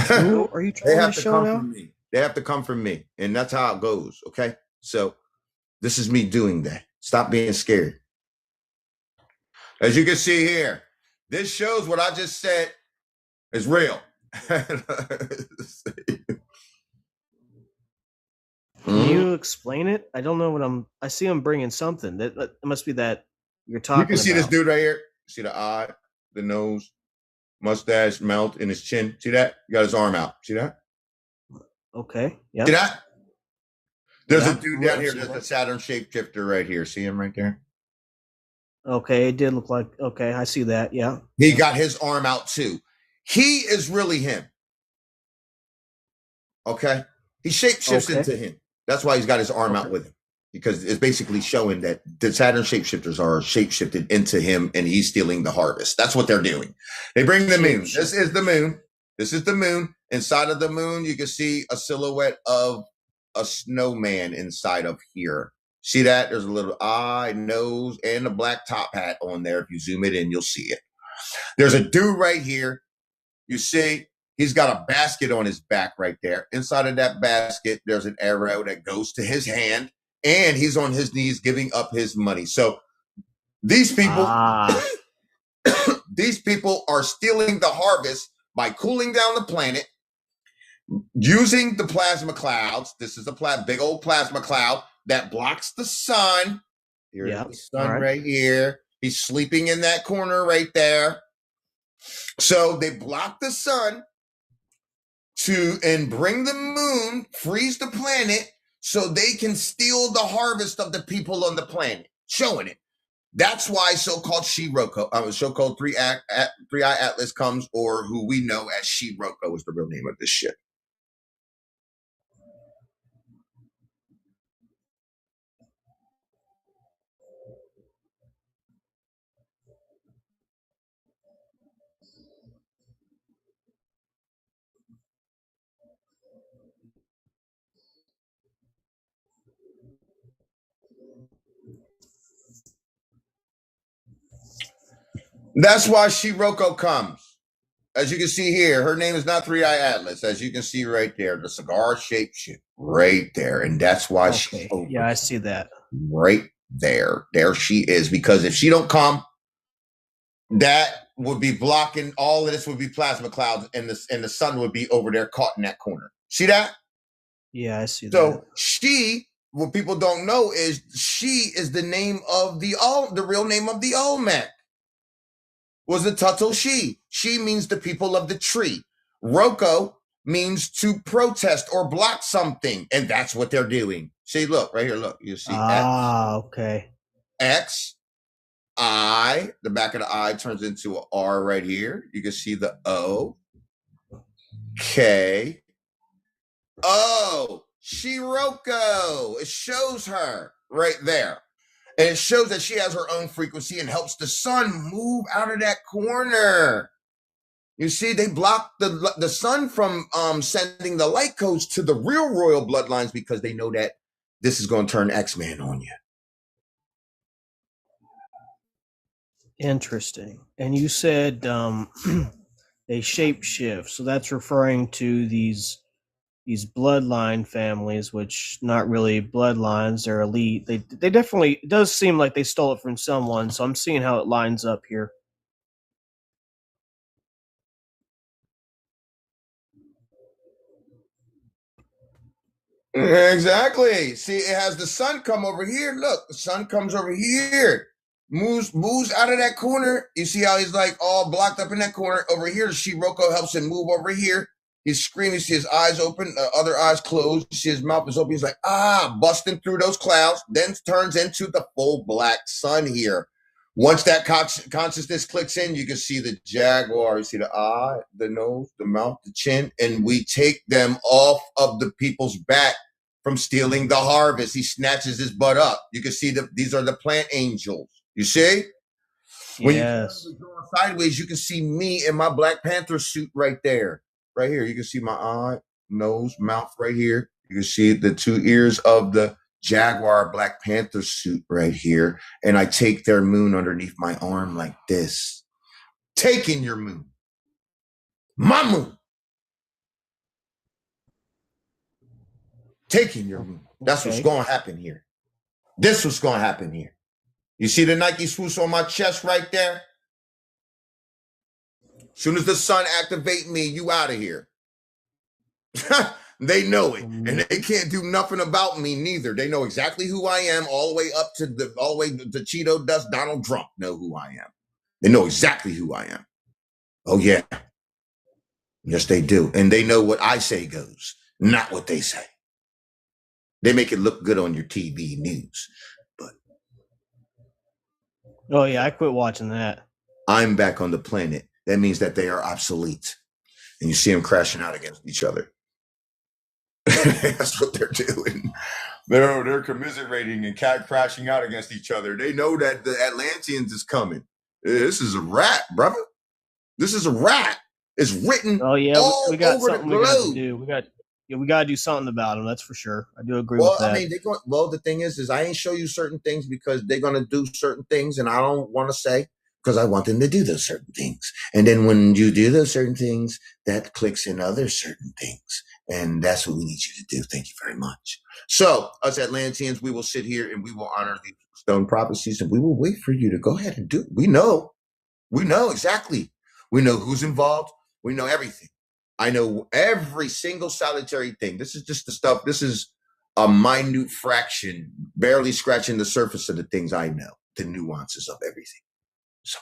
Are you trying They have to to come from me. They have to come from me, and that's how it goes. Okay. So this is me doing that. Stop being scared. As you can see here, this shows what I just said is real. Can you explain it? I don't know what I see him bringing something. That must be that you're talking You can see about. this dude right here. See the eye, the nose, mustache, mouth, and his chin. See that? You got his arm out. See that? Okay. Yeah. See that? There's Yeah. a dude down here. There's a Saturn shapeshifter right here. See him right there? Okay, it did look like. Okay, I see that. Yeah. He got his arm out too. He is really him. Okay? He shapeshifts into him. That's why he's got his arm out with him. Because it's basically showing that the Saturn shapeshifters are shapeshifted into him and he's stealing the harvest. That's what they're doing. They bring the moon. This is the moon. This is the moon. Inside of the moon, you can see a silhouette of a snowman inside of here. See that? There's a little eye, nose, and a black top hat on there. If you zoom it in, you'll see it. There's a dude right here. You see, he's got a basket on his back right there. Inside of that basket, there's an arrow that goes to his hand, and he's on his knees giving up his money. So these people, these people are stealing the harvest by cooling down the planet, using the plasma clouds. This is a big old plasma cloud that blocks the sun. Here's the sun right here. He's sleeping in that corner right there. So they block the sun and bring the moon, freeze the planet, so they can steal the harvest of the people on the planet, showing it. That's why so-called so-called Three-Eye Atlas comes, or who we know as Shiroko is the real name of this shit. That's why Shiroko comes. As you can see here, her name is not Three-Eye Atlas. As you can see right there, the cigar-shaped shit right there. And that's why she's over. Yeah, I see that. Right there. There she is. Because if she don't come, that would be blocking all of this would be plasma clouds, and the sun would be over there caught in that corner. See that? Yeah, I see that. So what people don't know is she is the name of the real name of the Olmec. Was the Tuttle she. She means the people of the tree. Roko means to protest or block something, and that's what they're doing. See, look, right here, look. You see okay. X, I, the back of the I turns into an R right here. You can see the O, K, O, Shiroko. It shows her right there. And it shows that she has her own frequency and helps the sun move out of that corner. You see, they block the sun from sending the light codes to the real royal bloodlines because they know that this is going to turn X-Man on you. Interesting. And you said they shapeshift, so that's referring to these bloodline families, which not really bloodlines, they're elite. They definitely, it does seem like they stole it from someone, so I'm seeing how it lines up here. Exactly. See, it has the sun come over here. Look, the sun comes over here. Moves out of that corner. You see how he's like all blocked up in that corner. Over here, Shiroko helps him move over here. He's screaming. You see his eyes open, other eyes closed. You see his mouth is open. He's like, busting through those clouds. Then turns into the full black sun here. Once that consciousness clicks in, you can see the jaguar. You see the eye, the nose, the mouth, the chin. And we take them off of the people's back from stealing the harvest. He snatches his butt up. You can see these are the plant angels. You see? When you go sideways, you can see me in my Black Panther suit right there. Right here. You can see my eye, nose, mouth right here. You can see the two ears of the Jaguar Black Panther suit right here. And I take their moon underneath my arm like this. Taking your moon. My moon. Taking your moon. That's what's going to happen here. This what's going to happen here. You see the Nike swoosh on my chest right there? As soon as the sun activate me, you out of here. They know it, and they can't do nothing about me neither. They know exactly who I am, all the way up to the Cheeto Dust. Donald Trump know who I am. They know exactly who I am. Oh yeah, yes they do, and they know what I say goes, not what they say. They make it look good on your TV news, but oh yeah, I quit watching that. I'm back on the planet. That means that they are obsolete, and you see them crashing out against each other. That's what they're doing. They're commiserating and crashing out against each other. They know that the Atlanteans is coming. This is a rat, brother. This is a rat. It's written. Oh yeah, all we got over something the we got globe. to do. We got to do something about them. That's for sure. I do agree with that. I mean, the thing is I ain't show you certain things because they're gonna do certain things, and I don't want to say because I want them to do those certain things. And then when you do those certain things, that clicks in other certain things. And that's what we need you to do. Thank you very much. So, us Atlanteans, we will sit here and we will honor these stone prophecies, and we will wait for you to go ahead and do it. We know exactly. We know who's involved. We know everything. I know every single solitary thing. This is just the stuff. This is a minute fraction, barely scratching the surface of the things I know, the nuances of everything. So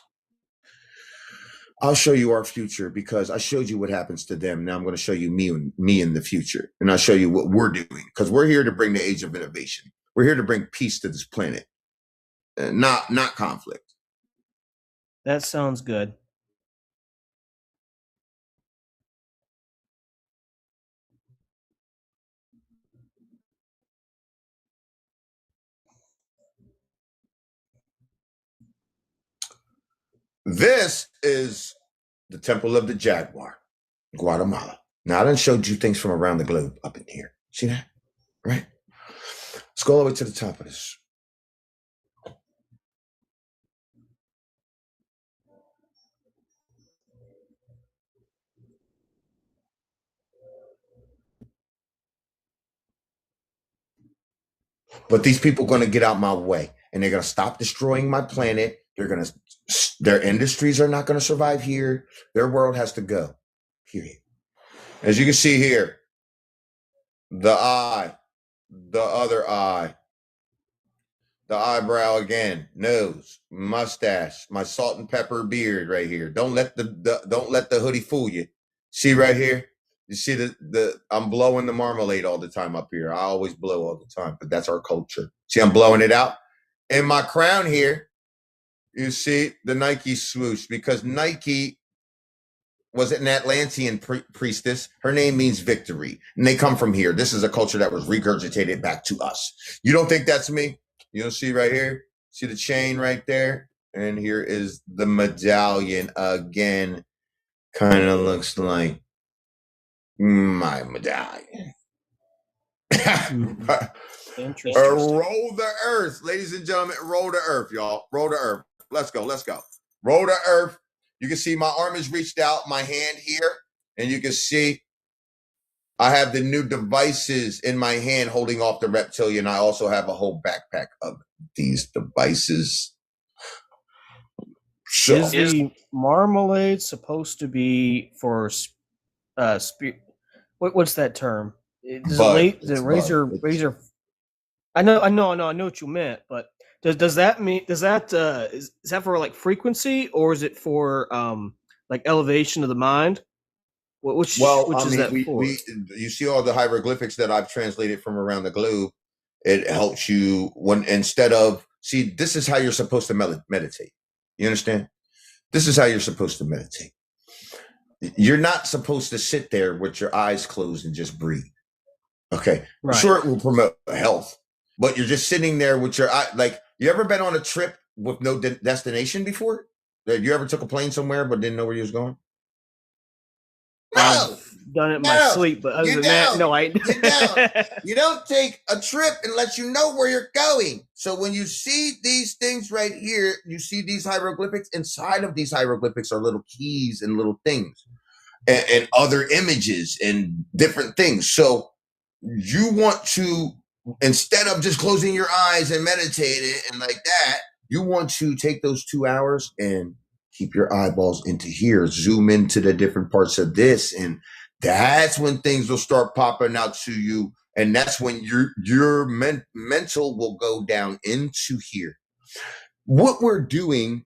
I'll show you our future because I showed you what happens to them. Now I'm going to show you me in the future, and I'll show you what we're doing because we're here to bring the age of innovation. We're here to bring peace to this planet, not conflict. That sounds good. This is the Temple of the Jaguar, Guatemala. Now, I done showed you things from around the globe up in here. See that? Right? Let's go all the way to the top of this. But these people are going to get out my way, and they're going to stop destroying my planet. Their industries are not going to survive here. Their world has to go, period. As you can see here, the eye, the other eye, the eyebrow again, nose, mustache, my salt and pepper beard right here. Don't let the hoodie fool you. See right here? You see I'm blowing the marmalade all the time up here. I always blow all the time, but that's our culture. See, I'm blowing it out. In my crown here, you see the Nike swoosh because Nike was an Atlantean priestess. Her name means victory, and they come from here. This is a culture that was regurgitated back to us. You don't think that's me? You'll see right here. See the chain right there? And here is the medallion again. Kind of looks like my medallion. Interesting. Roll the earth, ladies and gentlemen. Roll the earth, y'all. Roll the earth. Let's go. Roll the earth. You can see my arm is reached out, my hand here, and you can see I have the new devices in my hand holding off the reptilian. I also have a whole backpack of these devices. So, is the marmalade supposed to be for what's that term? The razor. I know what you meant, but does that mean is that for like frequency, or is it for like elevation of the mind? Which is that for? You see all the hieroglyphics that I've translated from around the globe. It helps you this is how you're supposed to meditate. You understand? This is how you're supposed to meditate. You're not supposed to sit there with your eyes closed and just breathe. Okay. Right. Sure, it will promote health, but you're just sitting there with your eye. Like, you ever been on a trip with no destination before? You ever took a plane somewhere but didn't know where you was going? No. I've done it in my sleep, but other than that, no, I You don't take a trip unless you know where you're going. So when you see these things right here, you see these hieroglyphics. Inside of these hieroglyphics are little keys and little things and other images and different things. So you want to, instead of just closing your eyes and meditating and like that, you want to take those 2 hours and keep your eyeballs into here, zoom into the different parts of this, and that's when things will start popping out to you, and that's when your mental will go down into here. What we're doing,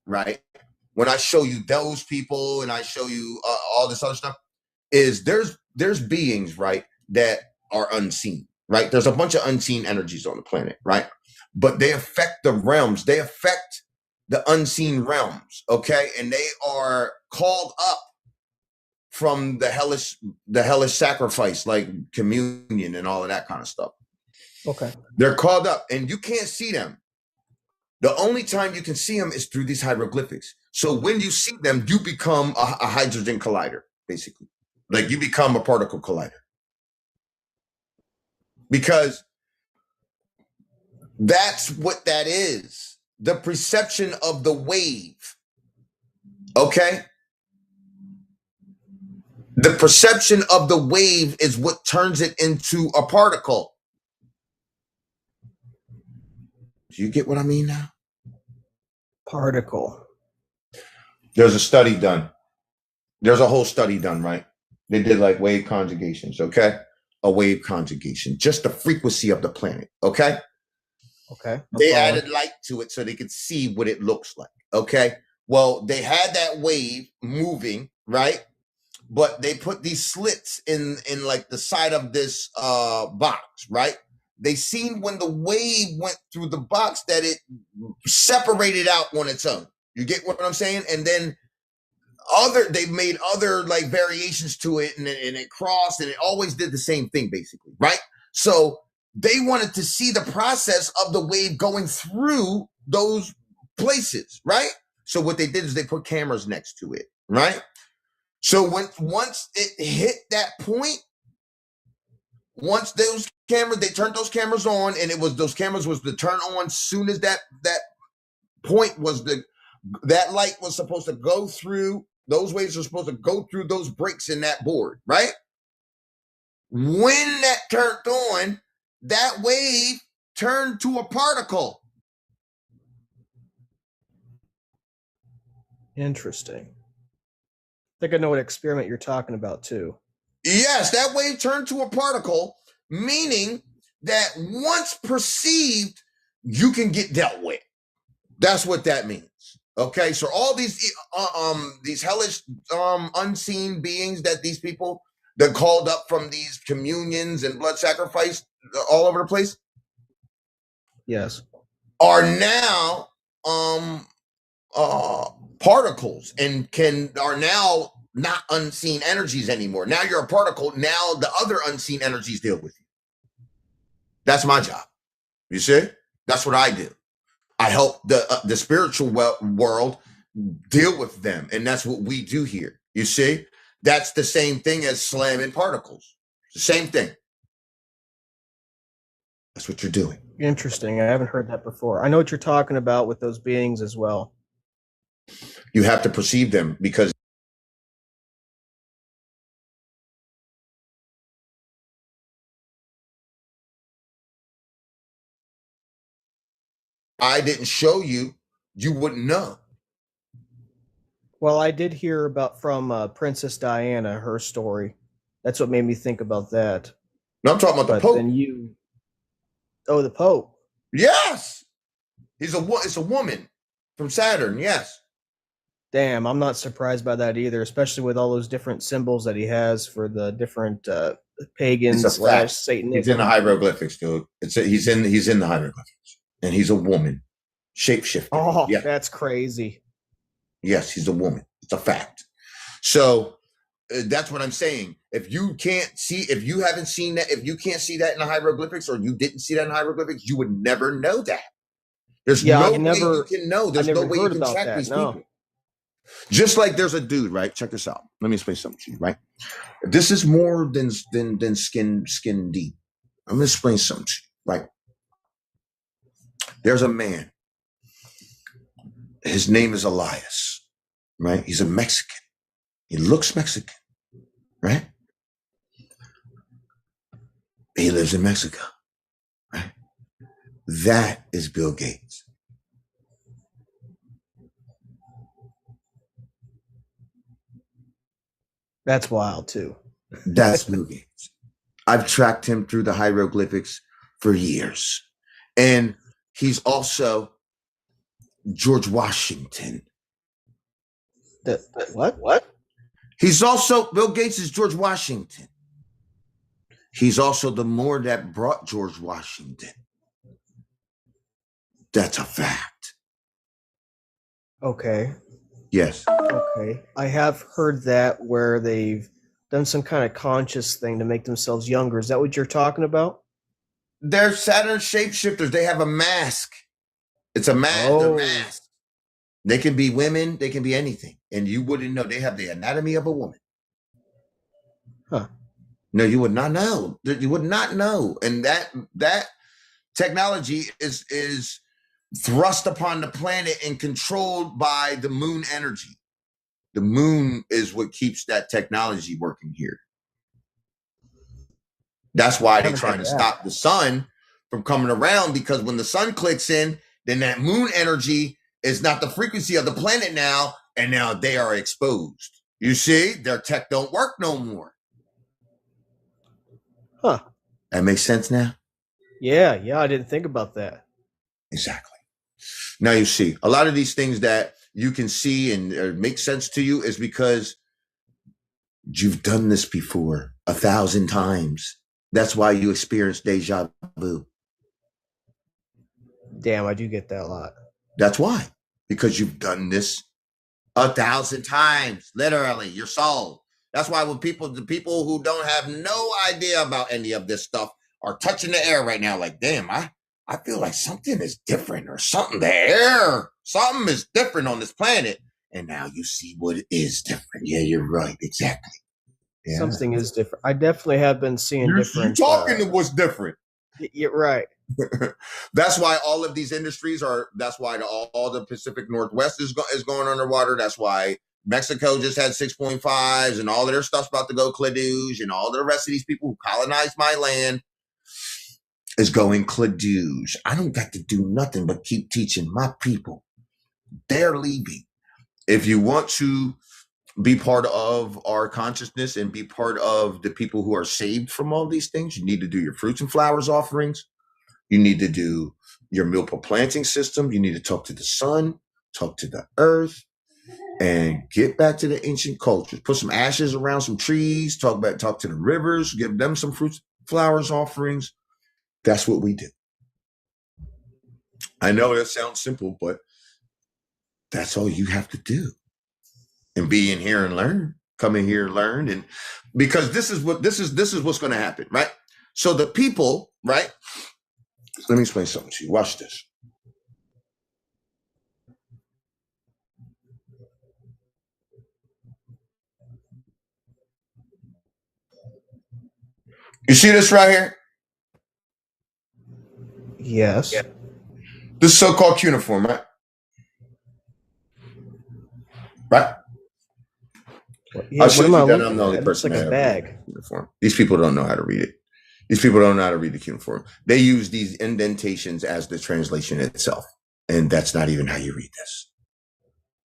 right? When I show you those people and I show you all this other stuff, is there's beings, right, that are unseen, right? There's a bunch of unseen energies on the planet, right? But they affect the realms. They affect the unseen realms, okay? And they are called up from the hellish sacrifice, like communion and all of that kind of stuff. Okay. They're called up, and you can't see them. The only time you can see them is through these hieroglyphics. So when you see them, you become a hydrogen collider, basically. Like you become a particle collider. Because that's what that is. The perception of the wave. Okay? The perception of the wave is what turns it into a particle. Do you get what I mean now? Particle. There's a study done. There's a whole study done, right? They did like wave conjugations, okay? A wave conjugation, just the frequency of the planet, okay? Okay. They added light to it so they could see what it looks like, okay? Well, they had that wave moving, right? But they put these slits in like the side of this box, right? They seen when the wave went through the box that it separated out on its own. You get what I'm saying? And then they made other like variations to it, and it crossed, and it always did the same thing, basically, right? So they wanted to see the process of the wave going through those places, right? So what they did is they put cameras next to it, right? So once it hit that point, once those cameras, they turned those cameras on, and those cameras was to turn on soon as that point was that light was supposed to go through, those waves are supposed to go through those breaks in that board, right? When that turned on, that wave turned to a particle. Interesting. I think I know what experiment you're talking about too. Yes, that wave turned to a particle, meaning that once perceived, you can get dealt with. That's what that means. Okay, so all these hellish unseen beings that these people that called up from these communions and blood sacrifice all over the place, yes, are now particles and are now not unseen energies anymore. Now you're a particle. Now the other unseen energies deal with you. That's my job. You see? That's what I do. I help the spiritual world deal with them, and that's what we do here. You see? That's the same thing as slamming particles. The same thing. That's what you're doing. Interesting. I haven't heard that before. I know what you're talking about with those beings as well. You have to perceive them because I didn't show you, you wouldn't know. Well, I did hear about from Princess Diana, her story. That's what made me think about that. No, I'm talking about the Pope. Then the Pope. Yes, it's a woman from Saturn. Yes. Damn, I'm not surprised by that either, especially with all those different symbols that he has for the different pagans / Satanism. He's in the hieroglyphics, dude. He's in the hieroglyphics, and he's a woman, shapeshifter. Oh, yeah. That's crazy. Yes, he's a woman. It's a fact. So that's what I'm saying. If you haven't seen that, if you can't see that in the hieroglyphics, or you didn't see that in hieroglyphics, you would never know that. There's no way you can know. There's no way you can check these people. Just like there's a dude, right? Check this out. Let me explain something to you, right? This is more than skin deep. I'm gonna explain something to you, right? There's a man. His name is Elias, right? He's a Mexican. He looks Mexican, right? lives in Mexico. Right? That is Bill Gates. That's wild too. That's Bill Gates. I've tracked him through the hieroglyphics for years. And he's also George Washington. What? He's also, Bill Gates is George Washington. He's also the Moor that brought George Washington. That's a fact. Okay. Yes. Okay. I have heard that where they've done some kind of conscious thing to make themselves younger. Is that what you're talking about? They're Saturn shapeshifters. They have a mask. It's a mask. Oh. They're masked. They can be women. They can be anything. And you wouldn't know. They have the anatomy of a woman. Huh. No, you would not know. You would not know. And that technology is thrust upon the planet and controlled by the moon energy. The moon is what keeps that technology working here. That's why they're trying to stop the sun from coming around, because when the sun clicks in, then that moon energy is not the frequency of the planet now, and now they are exposed. You see, their tech don't work no more. Huh. That makes sense now? Yeah, I didn't think about that. Exactly. Now you see, a lot of these things that you can see and make sense to you is because you've done this before 1,000 times. That's why you experience deja vu. Damn, I do get that a lot. That's why. Because you've done this 1,000 times, literally, your soul. That's why when the people who don't have no idea about any of this stuff are touching the air right now, like, damn, I feel like something is different, or something, something is different on this planet. And now you see what is different. Yeah, you're right. Exactly. Yeah. Something is different. I definitely have been seeing different. You're talking to what's different. You're right. That's why all of these industries are, that's why all the Pacific Northwest is going underwater. That's why Mexico just had 6.5s and all of their stuff's about to go cladooge, and all the rest of these people who colonized my land is going cladooge. I don't got to do nothing but keep teaching my people. They're leaving. If you want to be part of our consciousness and be part of the people who are saved from all these things, you need to do your fruits and flowers offerings. You need to do your milpa planting system. You need to talk to the sun, talk to the earth, and get back to the ancient cultures. Put some ashes around some trees, talk to the rivers, give them some fruits, flowers, offerings. That's what we do. I know that sounds simple, but that's all you have to do. And be in here and learn. Come in here and learn. And because this is what's going to happen, right? So the people, right? Let me explain something to you. Watch this. You see this right here? Yes. This so-called cuneiform, right? Right? Yeah, I'll show you that looking I'm the only at? It looks person like a that bag. Cuneiform. These people don't know how to read it. These people don't know how to read the cuneiform. They use these indentations as the translation itself. And that's not even how you read this.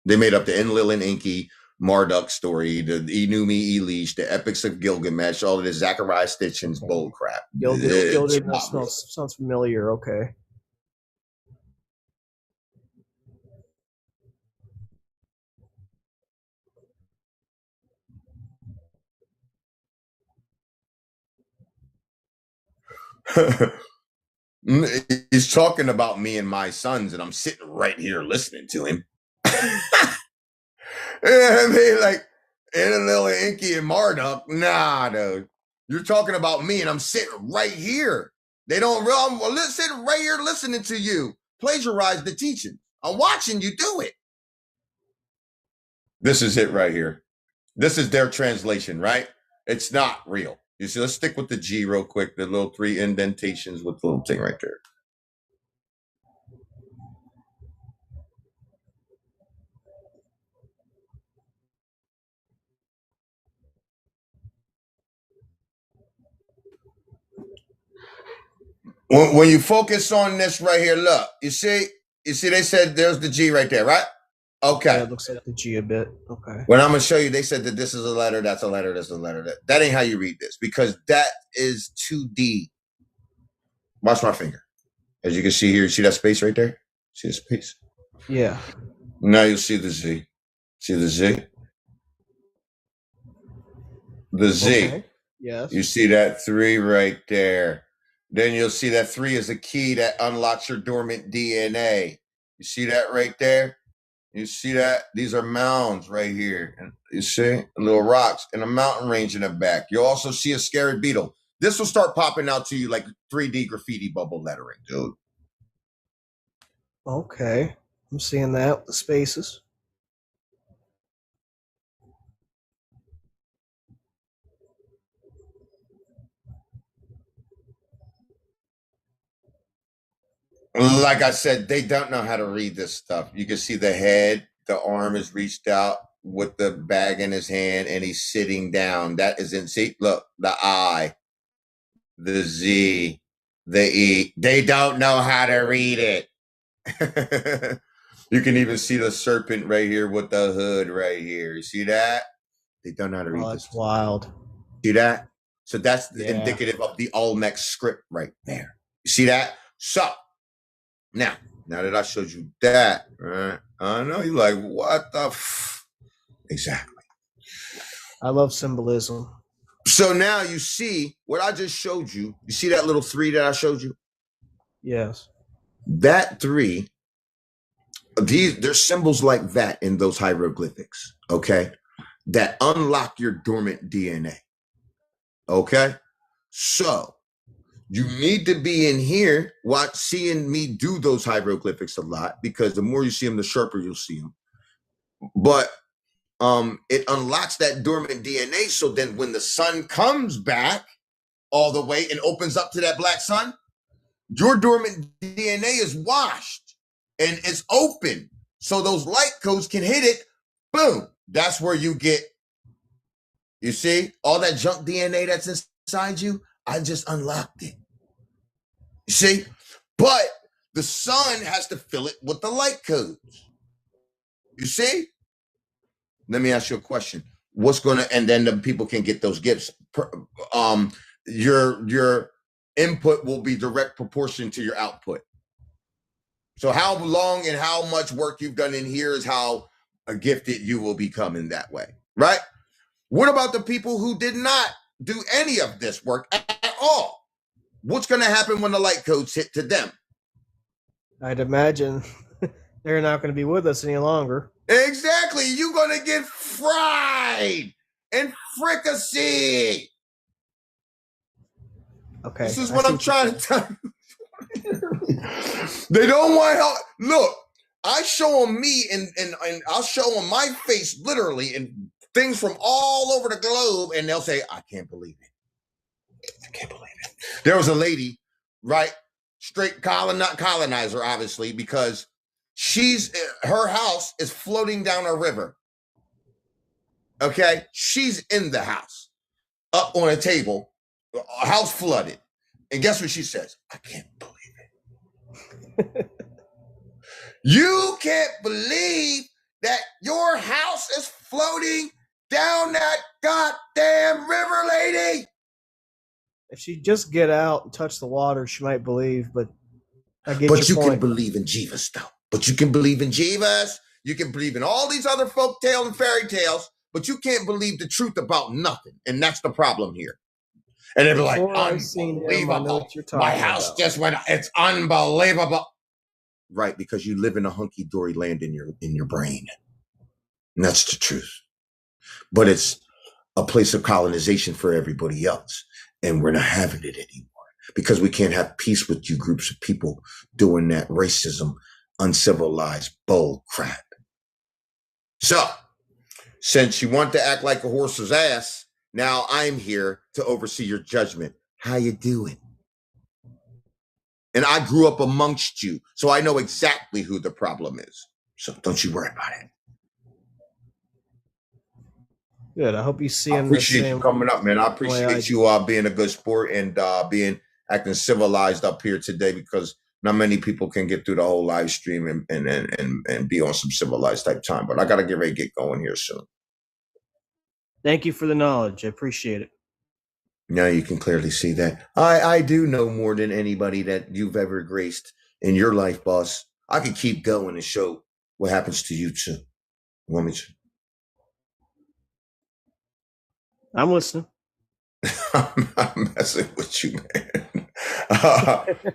They made up the Enlil and Enki, Marduk story, the Enumi Elish, the epics of Gilgamesh, all of this Zachariah Stitchin's bull crap. Gilded, that sounds familiar. Okay. He's talking about me and my sons, and I'm sitting right here listening to him. I mean, like, Enlil and Enki and Marduk, nah, dude. You're talking about me, and I'm sitting right here. They don't realize I'm sitting right here listening to you plagiarize the teaching. I'm watching you do it. This is it right here. This is their translation, right? It's not real. You see, let's stick with the G real quick, the little 3 indentations with the little thing right there. When you focus on this right here, look, you see, they said there's the G right there, right? Okay. Yeah, it looks like the G a bit. Okay. When I'm gonna show you, they said that this is a letter, that's a letter, that's a letter. That ain't how you read this, because that is 2D. Watch my finger. As you can see here, you see that space right there? See the space? Yeah. Now you'll see the Z. See the Z? The Z. Okay. Yes. You see that 3 right there. Then you'll see that 3 is a key that unlocks your dormant DNA. You see that right there? You see that? These are mounds right here. And you see? Little rocks and a mountain range in the back. You'll also see a scary beetle. This will start popping out to you like 3D graffiti bubble lettering, dude. Okay. I'm seeing that. The spaces. Like I said, they don't know how to read this stuff. You can see the head, the arm is reached out with the bag in his hand, and he's sitting down. That is in, see, look, the I, the Z, the E. They don't know how to read it. You can even see the serpent right here with the hood right here. You see that? They don't know how to read this. That's wild. See that? So that's indicative of the Olmec script right there. You see that? So, now that I showed you that, right? I know you're like, what the exactly. I love symbolism. So now you see what I just showed you. You see that little 3 that I showed you? Yes. That 3, there's symbols like that in those hieroglyphics, okay? That unlock your dormant DNA. Okay? So you need to be in here seeing me do those hieroglyphics a lot, because the more you see them, the sharper you'll see them. But it unlocks that dormant DNA, so then when the sun comes back all the way and opens up to that black sun, your dormant DNA is washed and it's open, so those light codes can hit it. Boom. That's where you get, you see, all that junk DNA that's inside you, I just unlocked it. You see? But the sun has to fill it with the light codes. You see? Let me ask you a question. What's going to, and then the people can get those gifts. Your input will be direct proportion to your output. So how long and how much work you've done in here is how gifted you will become in that way, right? What about the people who did not do any of this work at all? What's going to happen when the light codes hit to them? I'd imagine they're not going to be with us any longer. Exactly. You're going to get fried and fricassee. Okay. This is what I'm trying to tell you. They don't want help. Look, I show them me and I'll show them my face literally and things from all over the globe, and they'll say, I can't believe it. I can't believe it. There was a lady, right? Straight colonizer, obviously, because her house is floating down a river. Okay? She's in the house, up on a table, house flooded. And guess what she says? I can't believe it. You can't believe that your house is floating down that goddamn river, lady. If she just get out and touch the water, she might believe, but I get But your you point. can believe in Jeeves, though. But you can believe in Jeeves. You can believe in all these other folk tales and fairy tales, but you can't believe the truth about nothing. And that's the problem here. And they'll be like, unbelievable. My house just went, it's unbelievable. Right, because you live in a hunky-dory land in your brain. And that's the truth. But it's a place of colonization for everybody else. And we're not having it anymore. Because we can't have peace with you groups of people doing that racism, uncivilized bull crap. So, since you want to act like a horse's ass, now I'm here to oversee your judgment. How you doing? And I grew up amongst you, so I know exactly who the problem is. So don't you worry about it. Good. I hope you see I him. appreciate you coming up, man. I appreciate you being a good sport and being acting civilized up here today because not many people can get through the whole live stream and be on some civilized type time. But I got to get ready to get going here soon. Thank you for the knowledge. I appreciate it. Now you can clearly see that. I do know more than anybody that you've ever graced in your life, boss. I could keep going and show what happens to you too. You want me to? I'm listening. I'm messing with you, man.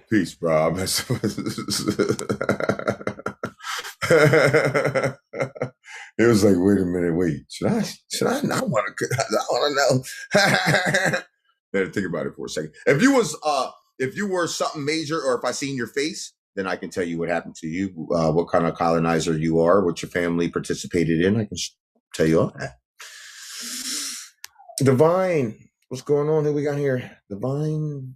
Peace, bro. I'm messing with It was like, wait a minute, wait. Should I not want to? I want to know. Better think about it for a second. If you were something major, or if I seen your face, then I can tell you what happened to you, what kind of colonizer you are, what your family participated in. I can tell you all that. Divine, what's going on? Who we got here? Divine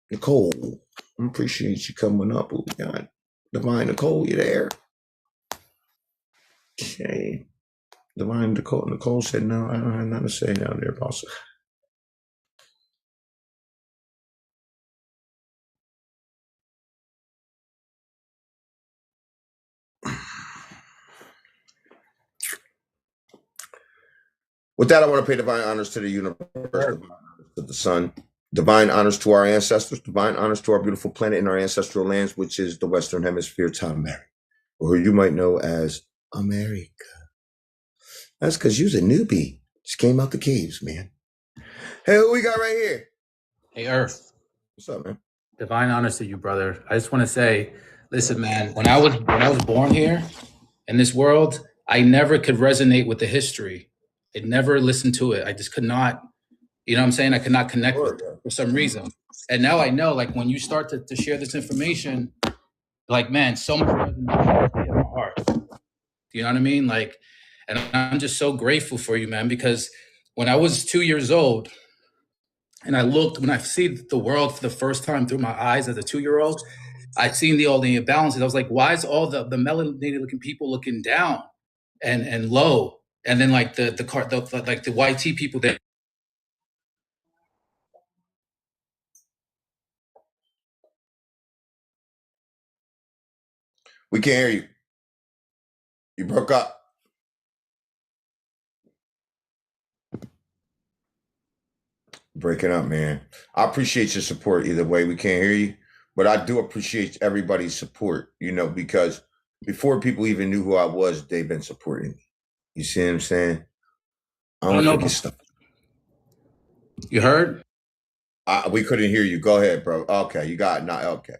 Nicole. I appreciate you coming up. Who we got? Divine Nicole, you there? Okay. Divine Nicole. Nicole said, no, I don't have nothing to say down there, boss. With that, I want to pay divine honors to the universe, divine honors to the sun, divine honors to our ancestors, divine honors to our beautiful planet and our ancestral lands, which is the Western Hemisphere to America, or who you might know as America. That's because you's a newbie. Just came out the caves, man. Hey, who we got right here? Hey, Earth. What's up, man? Divine honors to you, brother. I just want to say, listen, man, when I was born here in this world, I never could resonate with the history. I never listened to it. I just could not, you know what I'm saying? I could not connect with it for some reason. And now I know, like, when you start to share this information, like, man, so much resonates in my heart. You know what I mean? Like, and I'm just so grateful for you, man, because when I was 2 years old, and when I see the world for the first time through my eyes as a 2-year-old, I seen all the imbalances. I was like, why is all the melanated looking people looking down and low? And then like the YT people that. We can't hear you. You broke up. Breaking up, man. I appreciate your support either way. We can't hear you, but I do appreciate everybody's support, you know, because before people even knew who I was, they've been supporting me. You see what I'm saying? I don't know stuff. You heard? We couldn't hear you. Go ahead, bro. Okay, you got it. Not okay.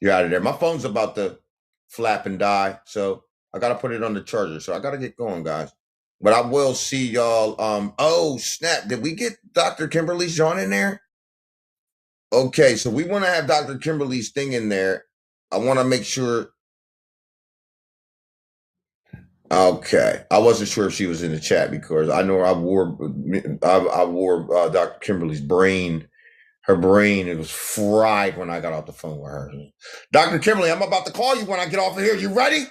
You're out of there. My phone's about to flap and die, so I got to put it on the charger. So I got to get going, guys. But I will see y'all. Oh, snap. Did we get Dr. Kimberly's John in there? Okay, so we want to have Dr. Kimberly's thing in there. I want to make sure. Okay, I wasn't sure if she was in the chat because I know I wore Dr. Kimberly's brain. Her brain, it was fried when I got off the phone with her. Dr. Kimberly, I'm about to call you when I get off of here. You ready?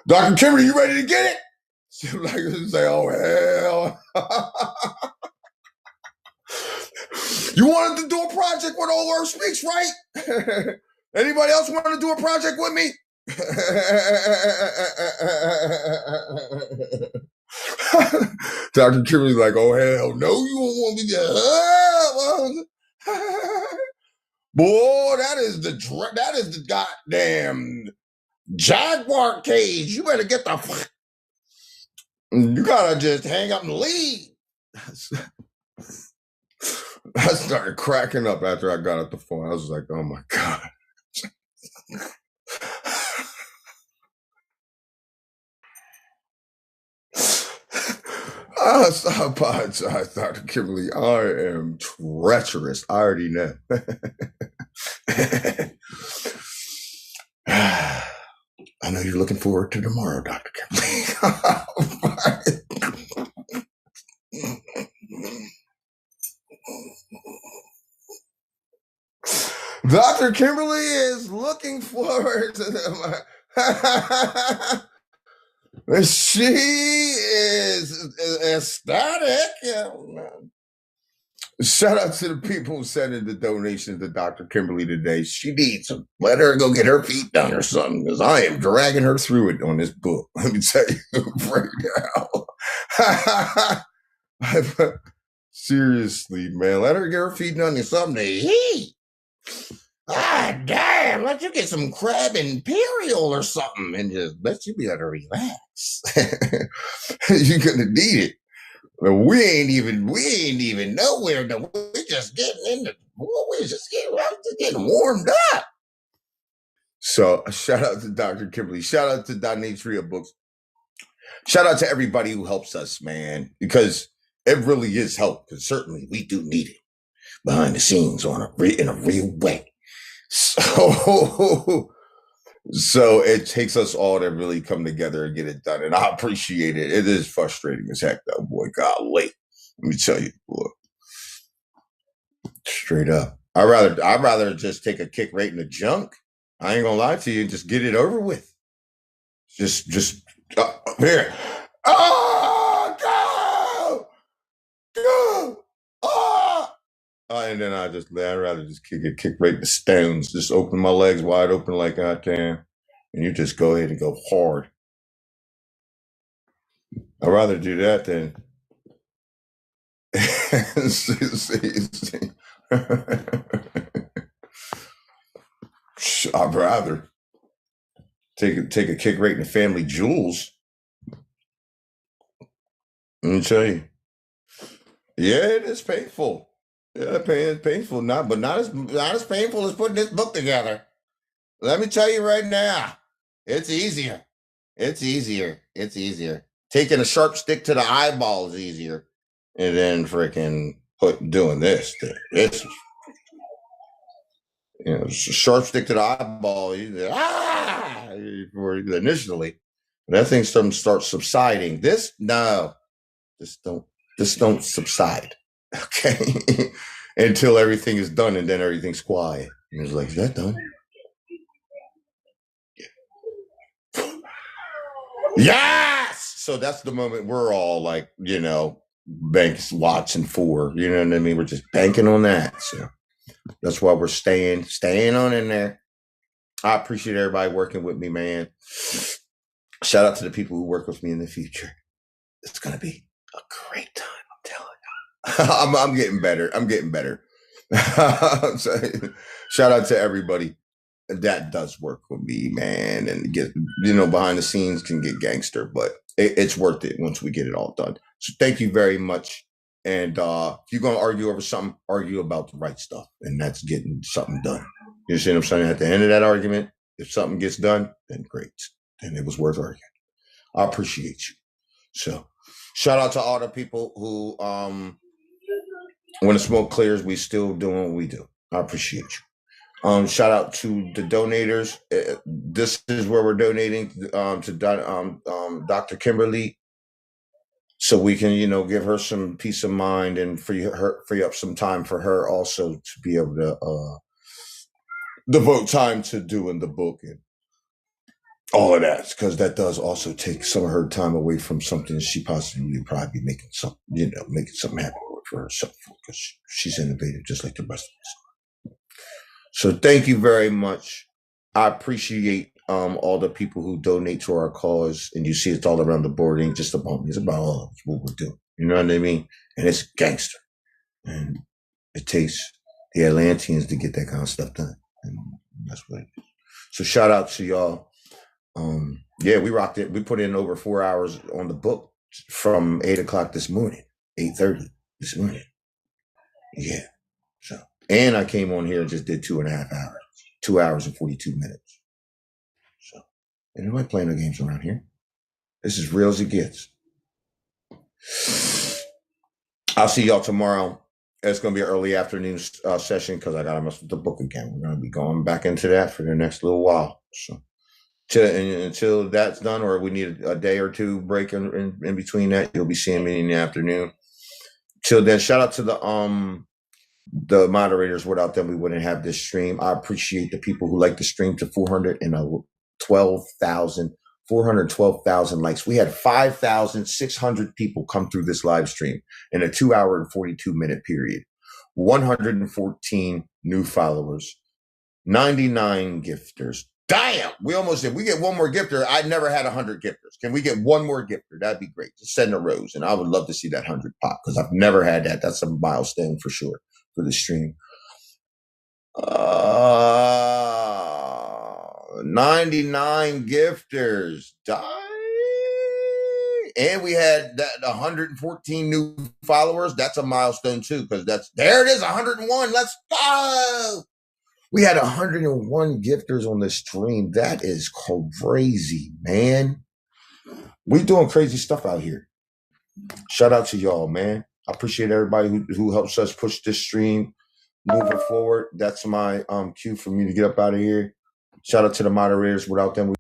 Dr. Kimberly, you ready to get it? She was like, say, oh, hell. You wanted to do a project with Old Earth Speaks, right? Anybody else want to do a project with me? Dr. Kimberly's like, oh, hell no, you don't want me to. Boy, that is the goddamn Jaguar cage. You better get the. You gotta just hang up and leave. I started cracking up after I got off the phone. I was like, oh my God. I apologize, Dr. Kimberly. I am treacherous. I already know. I know you're looking forward to tomorrow, Dr. Kimberly. Dr. Kimberly is looking forward to them. She is ecstatic. Shout out to the people who sent in the donation to Dr. Kimberly today. She needs to let her go get her feet done or something, because I am dragging her through it on this book. Let me tell you right now. Seriously, man, let her get her feet done or something to eat. Ah, damn, let you get some crab imperial or something and just let you be able to relax. You're gonna need it. We ain't even nowhere. We're just getting getting warmed up. So shout out to Dr. Kimberly. Shout out to Donatria Books. Shout out to everybody who helps us, man, because it really is help. Because certainly we do need it behind the scenes in a real way. So it takes us all to really come together and get it done. And I appreciate it. It is frustrating as heck, though, boy. Golly. Let me tell you, boy. Straight up. I'd rather just take a kick right in the junk. I ain't gonna lie to you, just get it over with. Just here. Oh, go! Go! Oh! And then I'd rather just kick right in the stones. Just open my legs wide open like I can. And you just go ahead and go hard. I'd rather do that than I'd rather take a kick right in the family jewels. Let me tell you. Yeah, it is painful. Yeah, it's painful. Not as painful as putting this book together. Let me tell you right now, it's easier. It's easier. Taking a sharp stick to the eyeball is easier, and then freaking doing this. It's sharp stick to the eyeball. Initially, that thing starts subsiding. This don't subside. Okay, until everything is done, and then everything's quiet. And it's like, is that done? Yes! So that's the moment we're all like, banks watching for, you know what I mean? We're just banking on that. So that's why we're staying on in there. I appreciate everybody working with me, man. Shout out to the people who work with me in the future. It's going to be a great time, I'm telling you. I'm getting better. So, shout out to everybody that does work with me, man, and get behind the scenes can get gangster, but it's worth it once we get it all done. So thank you very much. And if you're gonna argue over something, argue about the right stuff, and that's getting something done. You see what I'm saying? At the end of that argument, if something gets done, then great, then it was worth arguing. I appreciate you. So shout out to all the people who when the smoke clears, we still doing what we do. I appreciate you. Shout out to the donators. This is where we're donating to Dr. Kimberly, so we can, give her some peace of mind and free up some time for her also to be able to devote time to doing the book and all of that, because that does also take some of her time away from something she possibly probably be making something happen for herself, because she's innovative just like the rest of us. So thank you very much. I appreciate all the people who donate to our cause, and you see it's all around the board. It ain't just about me. It's about all of us, what we're doing. You know what I mean? And it's gangster. And it takes the Atlanteans to get that kind of stuff done. And that's what it is. So shout out to y'all. Yeah, we rocked it. We put in over 4 hours on the book from 8 o'clock this morning, 8:30 this morning. Yeah. So, and I came on here and just did 2.5 hours, 2 hours and 42 minutes. So, and nobody playing no games around here. This is real as it gets. I'll see y'all tomorrow. It's going to be an early afternoon session because I got to mess with the book again. We're going to be going back into that for the next little while. So, until that's done, or we need a day or two break in between that, you'll be seeing me in the afternoon. Till then, shout out to the moderators. Without them, we wouldn't have this stream. I appreciate the people who like the stream to 412,000 412,000 likes. We had 5,600 people come through this live stream in a 2 hour and 42-minute period. 114 new followers, 99 gifters. Damn, we almost did. We get one more gifter. I never had 100 gifters. Can we get one more gifter? That'd be great. Just send a rose, and I would love to see that 100 pop because I've never had that. That's a milestone for sure for the stream. 99 gifters. And we had that 114 new followers. That's a milestone too, because there it is, 101. Let's go. We had 101 gifters on the stream. That is crazy, man. We doing crazy stuff out here. Shout out to y'all, man. I appreciate everybody who helps us push this stream moving forward. That's my cue for me to get up out of here. Shout out to the moderators. Without them, we